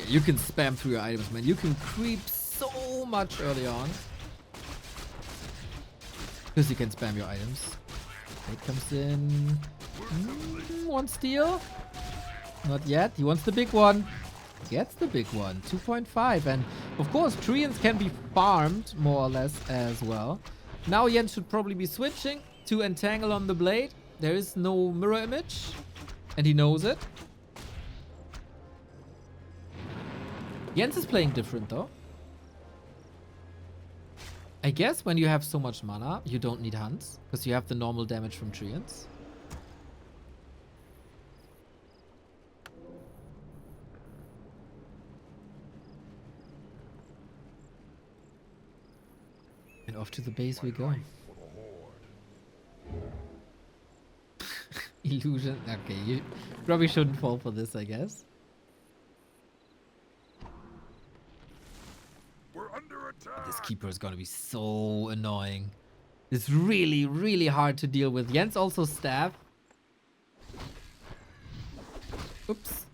You can spam through your items, man. You can creep so much early on. Because you can spam your items. It comes in. One steal. Not yet. He wants the big one. Gets the big one. 2.5. And of course, treants can be farmed more or less as well. Now Jens should probably be switching to Entangle on the blade. There is no mirror image. And he knows it. Jens is playing different though. I guess when you have so much mana, you don't need hunts. Because you have the normal damage from treants. And off to the base we go. Illusion. Okay, you probably shouldn't fall for this, I guess. This Keeper is gonna be so annoying. It's really, really hard to deal with. Jens also staff. Oops.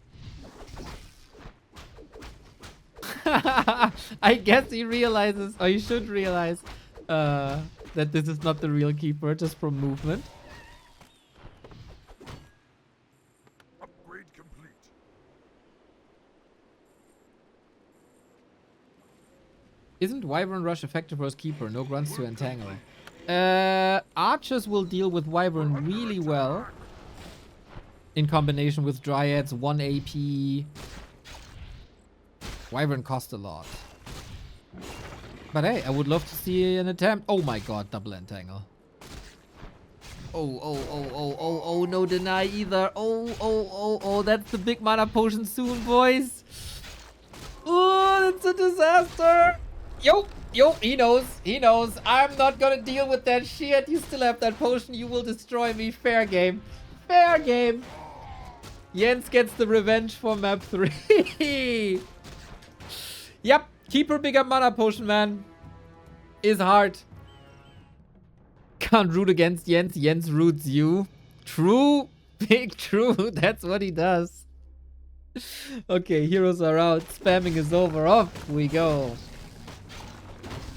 I guess he realizes, or you should realize, that this is not the real Keeper, just from movement. Upgrade complete. Isn't Wyvern Rush effective versus Keeper? No grunts to Entangle. Archers will deal with Wyvern really well. In combination with Dryads, 1 AP. Wyvern cost a lot. But hey, I would love to see an attempt. Oh my god, double Entangle. Oh, no deny either. Oh, that's the big mana potion soon, boys. Oh, that's a disaster. Yo, he knows. I'm not gonna deal with that shit. You still have that potion. You will destroy me. Fair game. Fair game. Jens gets the revenge for map 3. Yep. Keeper bigger mana potion, man. Is hard. Can't root against Jens. Jens roots you. True. Big true. That's what he does. Okay, heroes are out. Spamming is over. Off we go.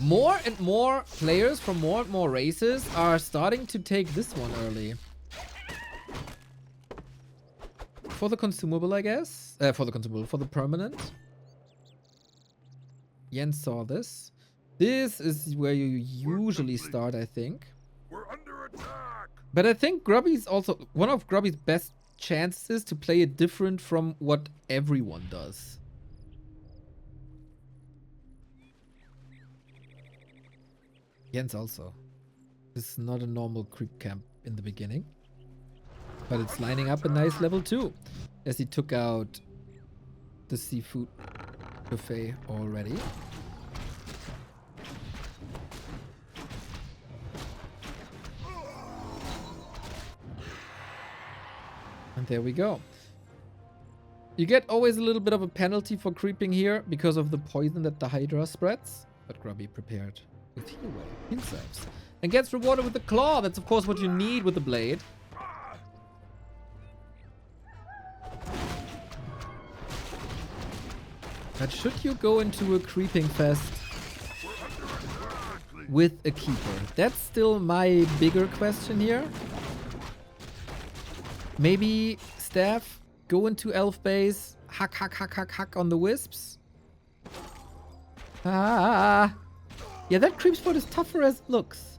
More and more players from more and more races are starting to take this one early. For the consumable, I guess. For the permanent. Jens saw this. This is where you usually start, I think. We're under attack. But I think Grubby's also one of Grubby's best chances to play it different from what everyone does. Jens also. This is not a normal creep camp in the beginning. But it's lining up a nice level 2. As he took out the seafood buffet already. And there we go. You get always a little bit of a penalty for creeping here because of the poison that the Hydra spreads. But Grubby prepared with Healway himself. And gets rewarded with the claw. That's of course what you need with the blade. But should you go into a creeping fest with a keeper? That's still my bigger question here. Maybe staff, go into elf base, hack on the wisps. Ah. Yeah, that creep spot is tougher as it looks.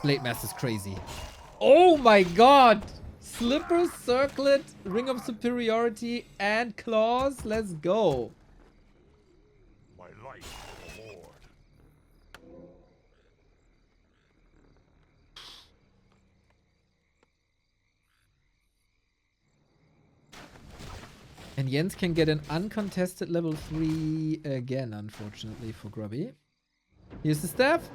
Blade Master's crazy. Oh my god! Slipper, Circlet, Ring of Superiority, and Claws. Let's go. My life reward. And Jens can get an uncontested level 3 again, unfortunately, for Grubby. Here's the staff,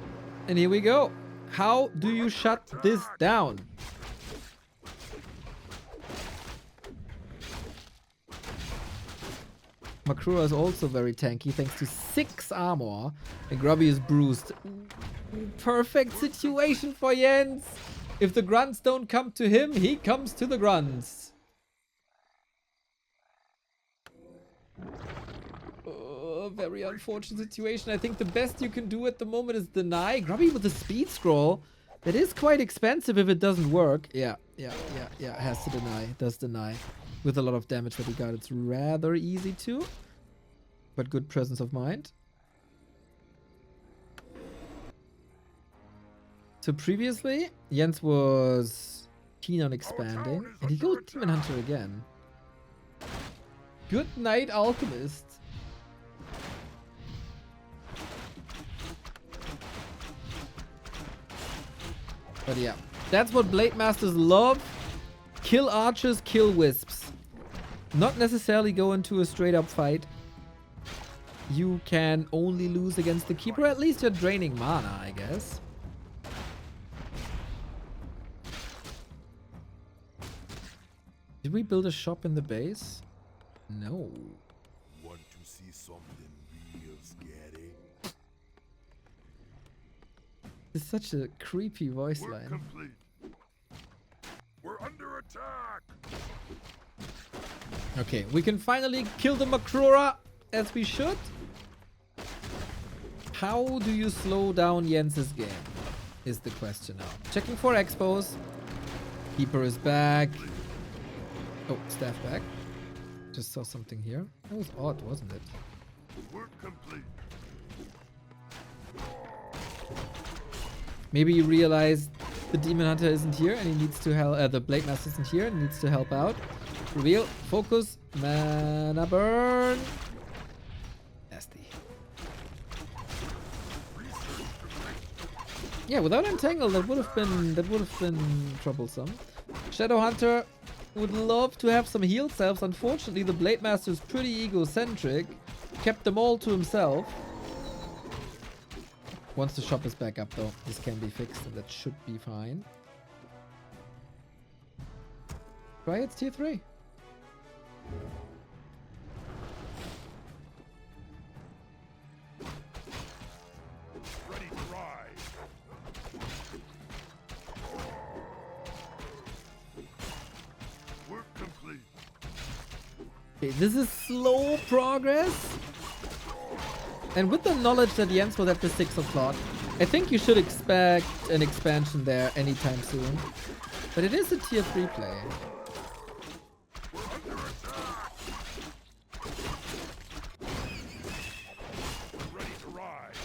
and here we go. How do you shut this down? Makrura is also very tanky, thanks to 6 armor, and Grubby is bruised. Perfect situation for Jens. If the grunts don't come to him, he comes to the grunts. Very unfortunate situation. I think the best you can do at the moment is deny. Grubby with the speed scroll. That is quite expensive if it doesn't work. Yeah. Has to deny. Does deny. With a lot of damage that he got. It's rather easy to. But good presence of mind. So previously, Jens was keen on expanding. And he goes Demon Hunter again. Good night, Alchemist. But yeah, that's what Blade Masters love. Kill archers, kill wisps. Not necessarily go into a straight up fight. You can only lose against the keeper. At least you're draining mana, I guess. Did we build a shop in the base? No. Want to see something real scary? It's such a creepy voice Work line. complete. We're under attack. Okay, we can finally kill the Makrura as we should. How do you slow down Jens's game? Is the question now. Checking for expos. Keeper is back. Oh, staff back. Just saw something here. That was odd, wasn't it? Work complete. Maybe you realized the Demon Hunter isn't here and he needs to help. The Blade Master isn't here and needs to help out. Reveal, focus, mana burn. Nasty. Yeah, without Entangle, that would have been troublesome. Shadow Hunter would love to have some heal selves. Unfortunately, the Blade Master is pretty egocentric. Kept them all to himself. Once the shop is back up though, this can be fixed and that should be fine. Dryads tier 3. Ready to ride. Work complete. Okay, this is slow progress. And with the knowledge that Jens was at the 6 o'clock, I think you should expect an expansion there anytime soon. But it is a tier 3 play. We're under attack. Ready to ride.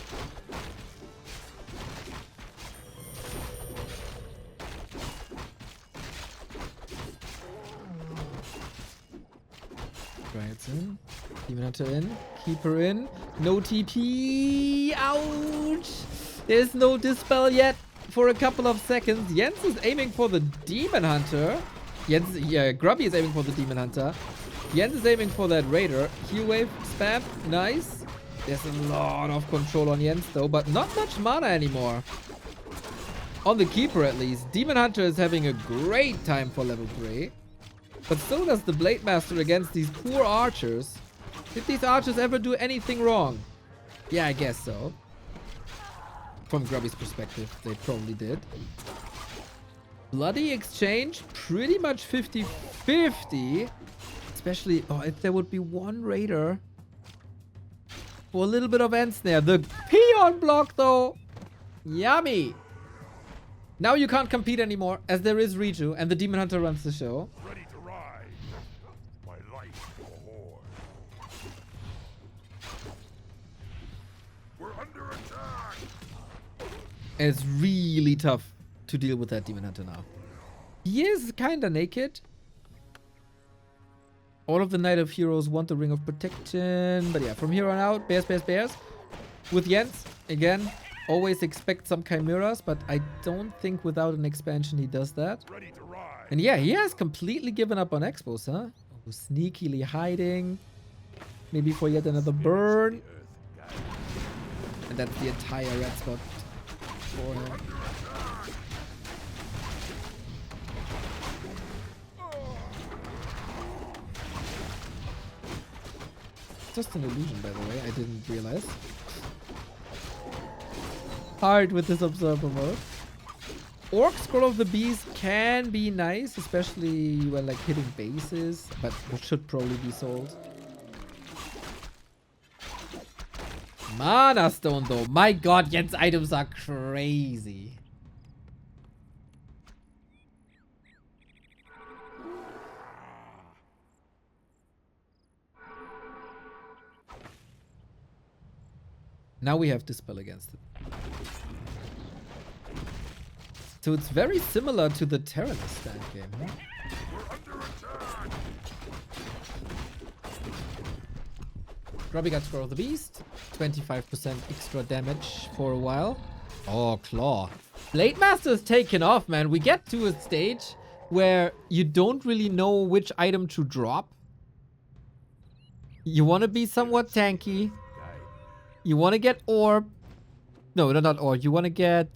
Dryads in. Demon Hunter in. Keeper in. No TP. Ouch. There's no Dispel yet for a couple of seconds. Jens is aiming for the Demon Hunter. Grubby is aiming for the Demon Hunter. Jens is aiming for that Raider. Heal wave, spam. Nice. There's a lot of control on Jens though, but not much mana anymore. On the Keeper at least. Demon Hunter is having a great time for level 3. But so does the Blade Master against these poor archers. Did these archers ever do anything wrong? Yeah, I guess so. From Grubby's perspective, they probably did. Bloody exchange, pretty much 50-50. Especially, if there would be one raider. For a little bit of end snare. The peon block though. Yummy. Now you can't compete anymore as there is Riju and the Demon Hunter runs the show. Ready to ride. My life reward. And it's really tough to deal with that Demon Hunter now. He is kinda naked. All of the Night of Heroes want the Ring of Protection. But yeah, from here on out, bears, bears, bears. With Jens, again, always expect some chimeras, but I don't think without an expansion he does that. And yeah, he has completely given up on expos, huh? Oh, sneakily hiding. Maybe for yet another burn. And that's the entire red spot for him. Just an illusion, by the way. I didn't realize. Hard with this observer mode. Orc Scroll of the Beast can be nice, especially when like hitting bases, but it should probably be sold. Mana Stone though. My god, Jens items are crazy. Now we have Dispel against it. So it's very similar to the Terranus stand game, huh? Grubby got Scroll of the Beast. 25% extra damage for a while. Oh, Claw. Blade Master is taken off, man. We get to a stage where you don't really know which item to drop. You want to be somewhat tanky. You want to get orb. No, not orb. You want to get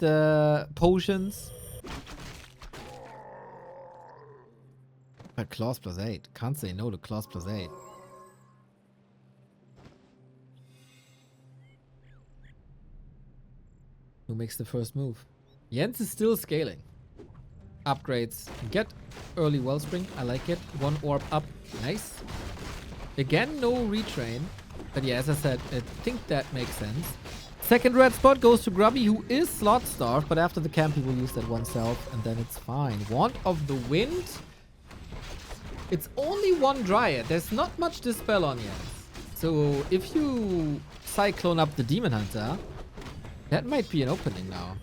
potions. But claws plus 8. Can't say no to claws plus 8. Who makes the first move? Jens is still scaling. Upgrades. Get early Wellspring. I like it. One orb up. Nice. Again, no retrain. But yeah, as I said, I think that makes sense. Second red spot goes to Grubby, who is slot starved, but after the camp he will use that oneself, and then it's fine. Wand of the Wind. It's only one Dryad. There's not much Dispel on yet. So if you Cyclone up the Demon Hunter, that might be an opening now.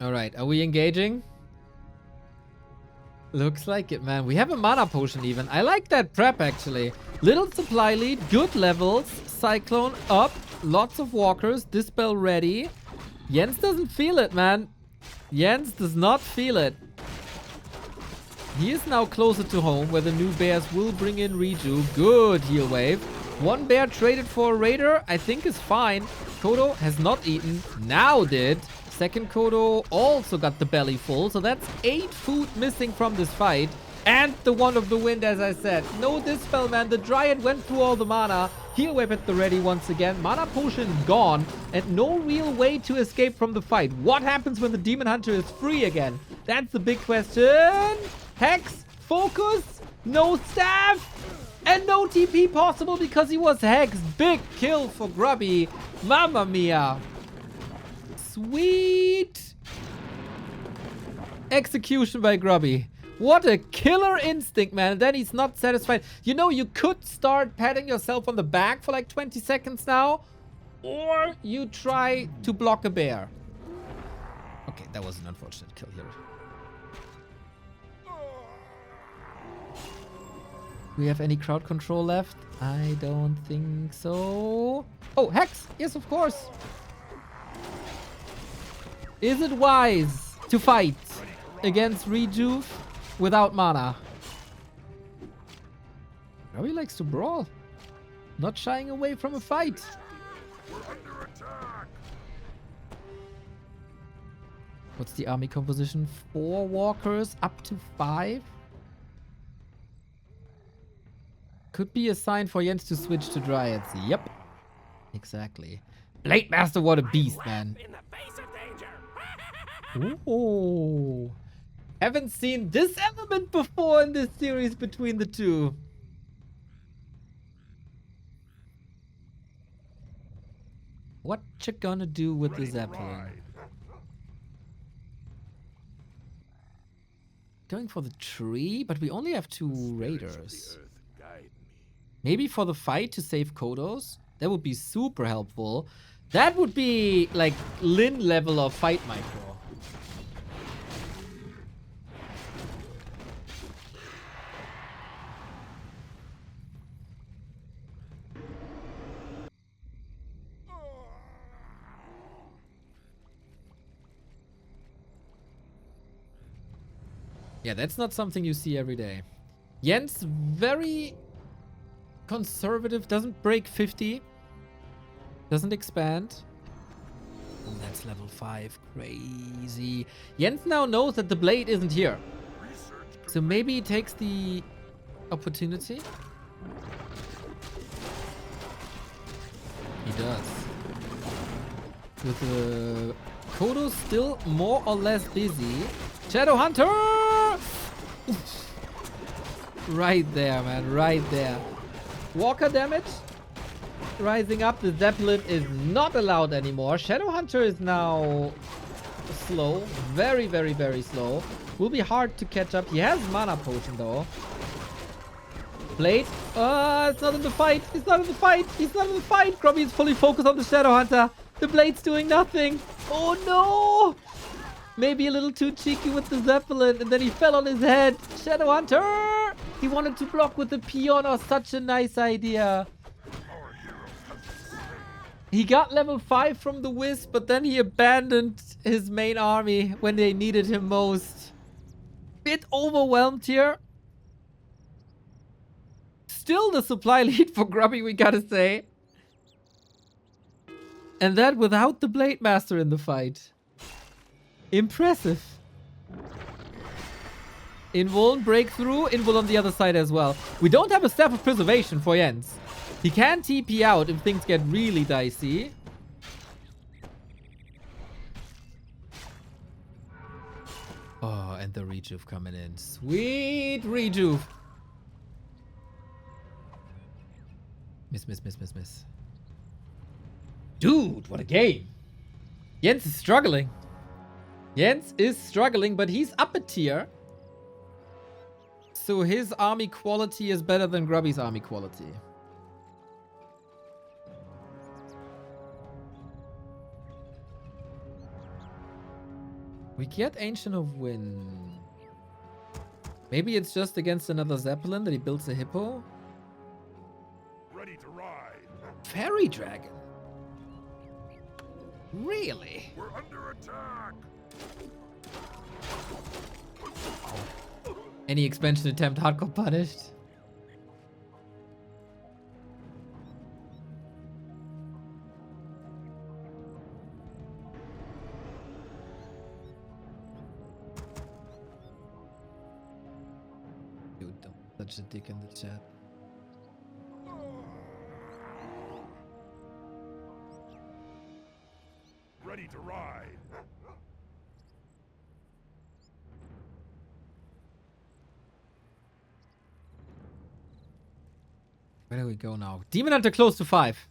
Alright, are we engaging? Looks like it, man. We have a mana potion even. I like that prep, actually. Little supply lead, good levels. Cyclone up, lots of walkers. Dispel ready. Jens doesn't feel it, man. Jens does not feel it. He is now closer to home, where the new bears will bring in Reju. Good heal wave. One bear traded for a raider, I think is fine. Kodo has not eaten, now did. Second Kodo also got the belly full, so that's 8 food missing from this fight. And the Wand of the Wind, as I said. No Dispel, man. The Dryad went through all the mana. Heal wave at the ready once again. Mana potion gone. And no real way to escape from the fight. What happens when the Demon Hunter is free again? That's the big question. Hex, focus, no staff, and no TP possible because he was hexed. Big kill for Grubby. Mamma mia. Sweet execution by Grubby. What a killer instinct, man. And then he's not satisfied. You know, you could start patting yourself on the back for like 20 seconds now. Or you try to block a bear. Okay, that was an unfortunate kill here. Do we have any crowd control left? I don't think so. Oh, Hex. Yes, of course. Is it wise to fight against Rejuve without mana? Grubby likes to brawl. Not shying away from a fight. What's the army composition? 4 walkers up to 5? Could be a sign for Jens to switch to dryads. Yep. Exactly. Blade Master, what a beast, man. Ooh. Haven't seen this element before in this series between the two. What you gonna do with the Zeppelin? going for the tree, but we only have 2 Spirits of the raiders. earth guide me. Maybe for the fight to save Kodos? That would be super helpful. That would be like Lin level of fight micro. Yeah, that's not something you see every day. Jens, very conservative, doesn't break 50. Doesn't expand. Oh, that's level 5. Crazy. Jens now knows that the blade isn't here. So maybe he takes the opportunity. He does. With the Kodo still more or less busy. Shadow Hunter! Oof. Right there, man. Right there. Walker damage. Rising up. The Zeppelin is not allowed anymore. Shadow Hunter is now slow. Very, very, very slow. Will be hard to catch up. He has mana potion though. Blade. It's not in the fight. He's not in the fight. He's not in the fight. Grubby is fully focused on the Shadow Hunter. The Blade's doing nothing. Oh no! Maybe a little too cheeky with the Zeppelin, and then he fell on his head. Shadow Hunter! He wanted to block with the Peon. Oh, such a nice idea. He got level 5 from the Wisp, but then he abandoned his main army when they needed him most. Bit overwhelmed here. Still the supply lead for Grubby, we gotta say. And that without the Blade Master in the fight. Impressive. Invuln breakthrough. Invul on the other side as well. We don't have a Staff of Preservation for Jens. He can TP out if things get really dicey. Oh, and the Rejuve coming in. Sweet Rejuve. Miss, miss, miss, miss, miss. Dude, what a game. Jens is struggling. Jens is struggling, but he's up a tier. So his army quality is better than Grubby's army quality. We get Ancient of Wind. Maybe it's just against another Zeppelin that he builds a hippo. Ready to ride. Fairy Dragon. Really? We're under attack. Any expansion attempt hardcore punished? Dude, don't such a dick in the chat. Ready to ride. Where do we go now? Demon Hunter close to 5.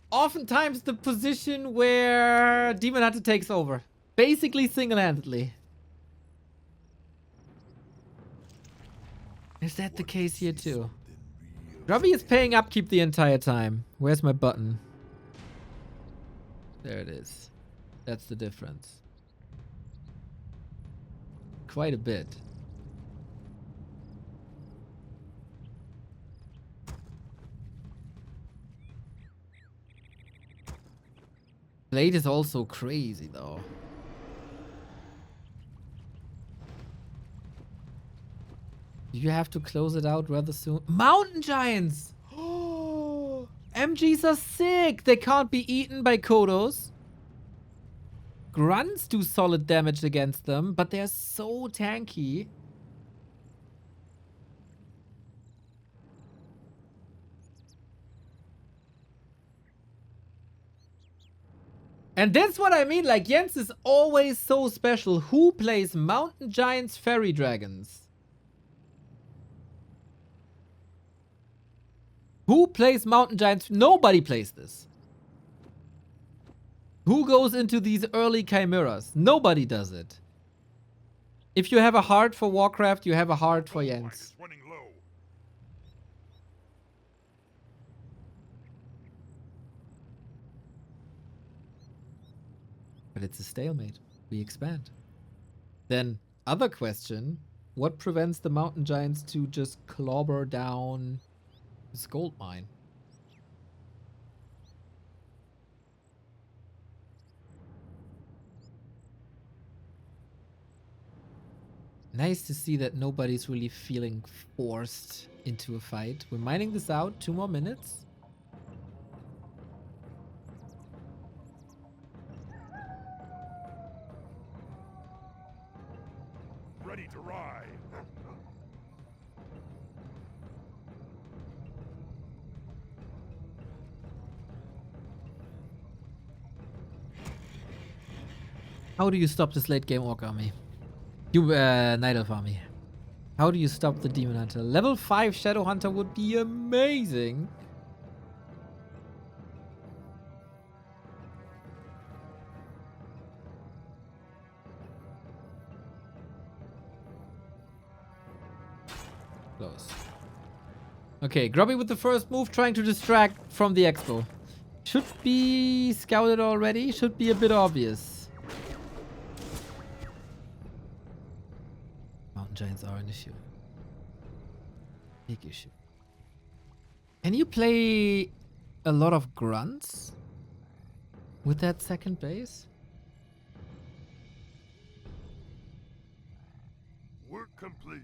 Oftentimes the position where Demon Hunter takes over. Basically single-handedly. Is that the case here too? Grubby is paying upkeep the entire time. Where's my button? There it is. That's the difference. Quite a bit. Blade is also crazy though. You have to close it out rather soon. Mountain Giants! Oh, MGs are sick! They can't be eaten by Kodos. Grunts do solid damage against them, but they're so tanky. And that's what I mean, like Jens is always so special. Who plays Mountain Giants, Fairy Dragons? Who plays Mountain Giants? Nobody plays this. Who goes into these early chimeras? Nobody does it. If you have a heart for Warcraft, you have a heart for Jens. Running low. But it's a stalemate. We expand. Then, other question. What prevents the mountain giants to just clobber down this gold mine? Nice to see that nobody's really feeling forced into a fight. We're mining this out. 2 more minutes. Ready to ride. How do you stop this late game orc army? You, Nightelf army. How do you stop the Demon Hunter? Level 5 Shadow Hunter would be amazing. Close. Okay, Grubby with the first move, trying to distract from the expo. Should be scouted already. Should be a bit obvious. Mountain giants are an issue. Big issue. Can you play a lot of grunts with that second base? Work complete.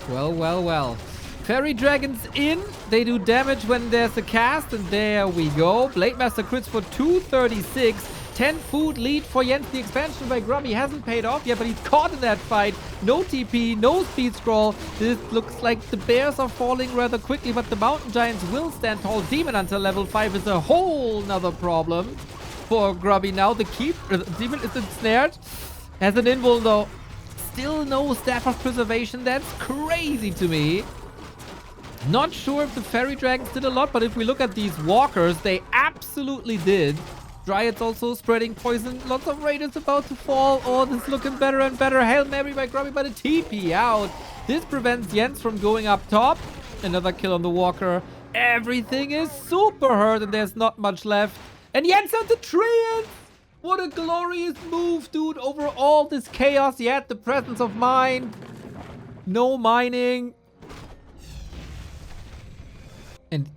Well, well, well. Fairy Dragons in. They do damage when there's a cast, and there we go. Blade Master crits for 236. 10 food lead for Jens. The expansion by Grubby hasn't paid off yet, but he's caught in that fight. No TP, no speed scroll. This looks like the bears are falling rather quickly, but the mountain giants will stand tall. Demon Hunter level 5 is a whole nother problem for Grubby now. The Demon is ensnared. Has an invul though. Still no Staff of Preservation. That's crazy to me. Not sure if the Fairy Dragons did a lot, but if we look at these walkers, they absolutely did. Dryads also spreading poison. Lots of raiders about to fall. Oh, this is looking better and better. Hail Mary by Grubby, but a TP out. This prevents Jens from going up top. Another kill on the walker. Everything is super hurt, and there's not much left. And Jens has the Dryads! What a glorious move, dude. Over all this chaos, yet the presence of mind. No mining. And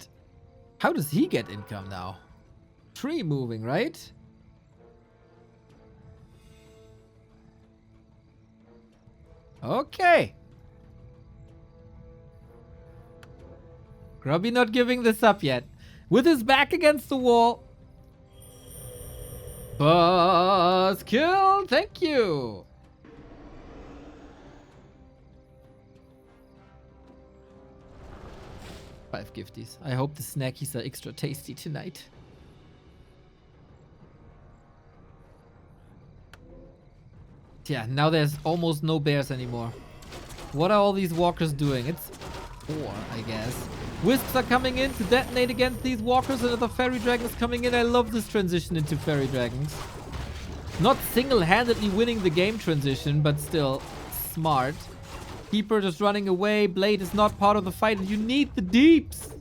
how does he get income now? Tree moving, right? Okay. Grubby not giving this up yet. With his back against the wall. Buzzkill, thank you. Five gifties. I hope the snackies are extra tasty tonight. Yeah, now there's almost no bears anymore. What are all these walkers doing? It's 4, I guess. Wisps are coming in to detonate against these walkers. Another Fairy Dragon is coming in. I love this transition into Fairy Dragons. Not single-handedly winning the game transition, but still smart. Keeper just running away. Blade is not part of the fight, and you need the deeps.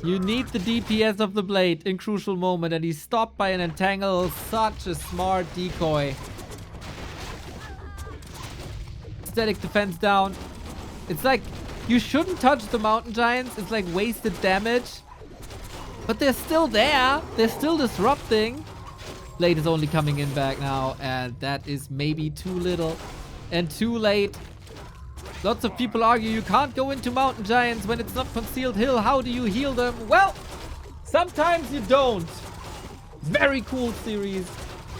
You need the DPS of the Blade in crucial moment, and he's stopped by an entangle. Such a smart decoy. Static defense down. It's like you shouldn't touch the mountain giants. It's like wasted damage. But they're still there. They're still disrupting. Blade is only coming in back now, and that is maybe too little and too late. Lots of people argue you can't go into mountain giants when it's not concealed hill. How do you heal them? Well, sometimes you don't. Very cool series.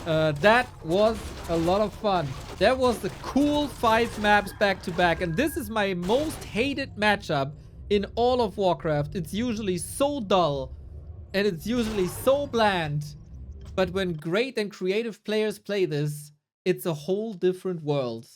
That was a lot of fun. That was the cool 5 maps back to back, and this is my most hated matchup in all of Warcraft. It's usually so dull and it's usually so bland, but when great and creative players play this, it's a whole different world.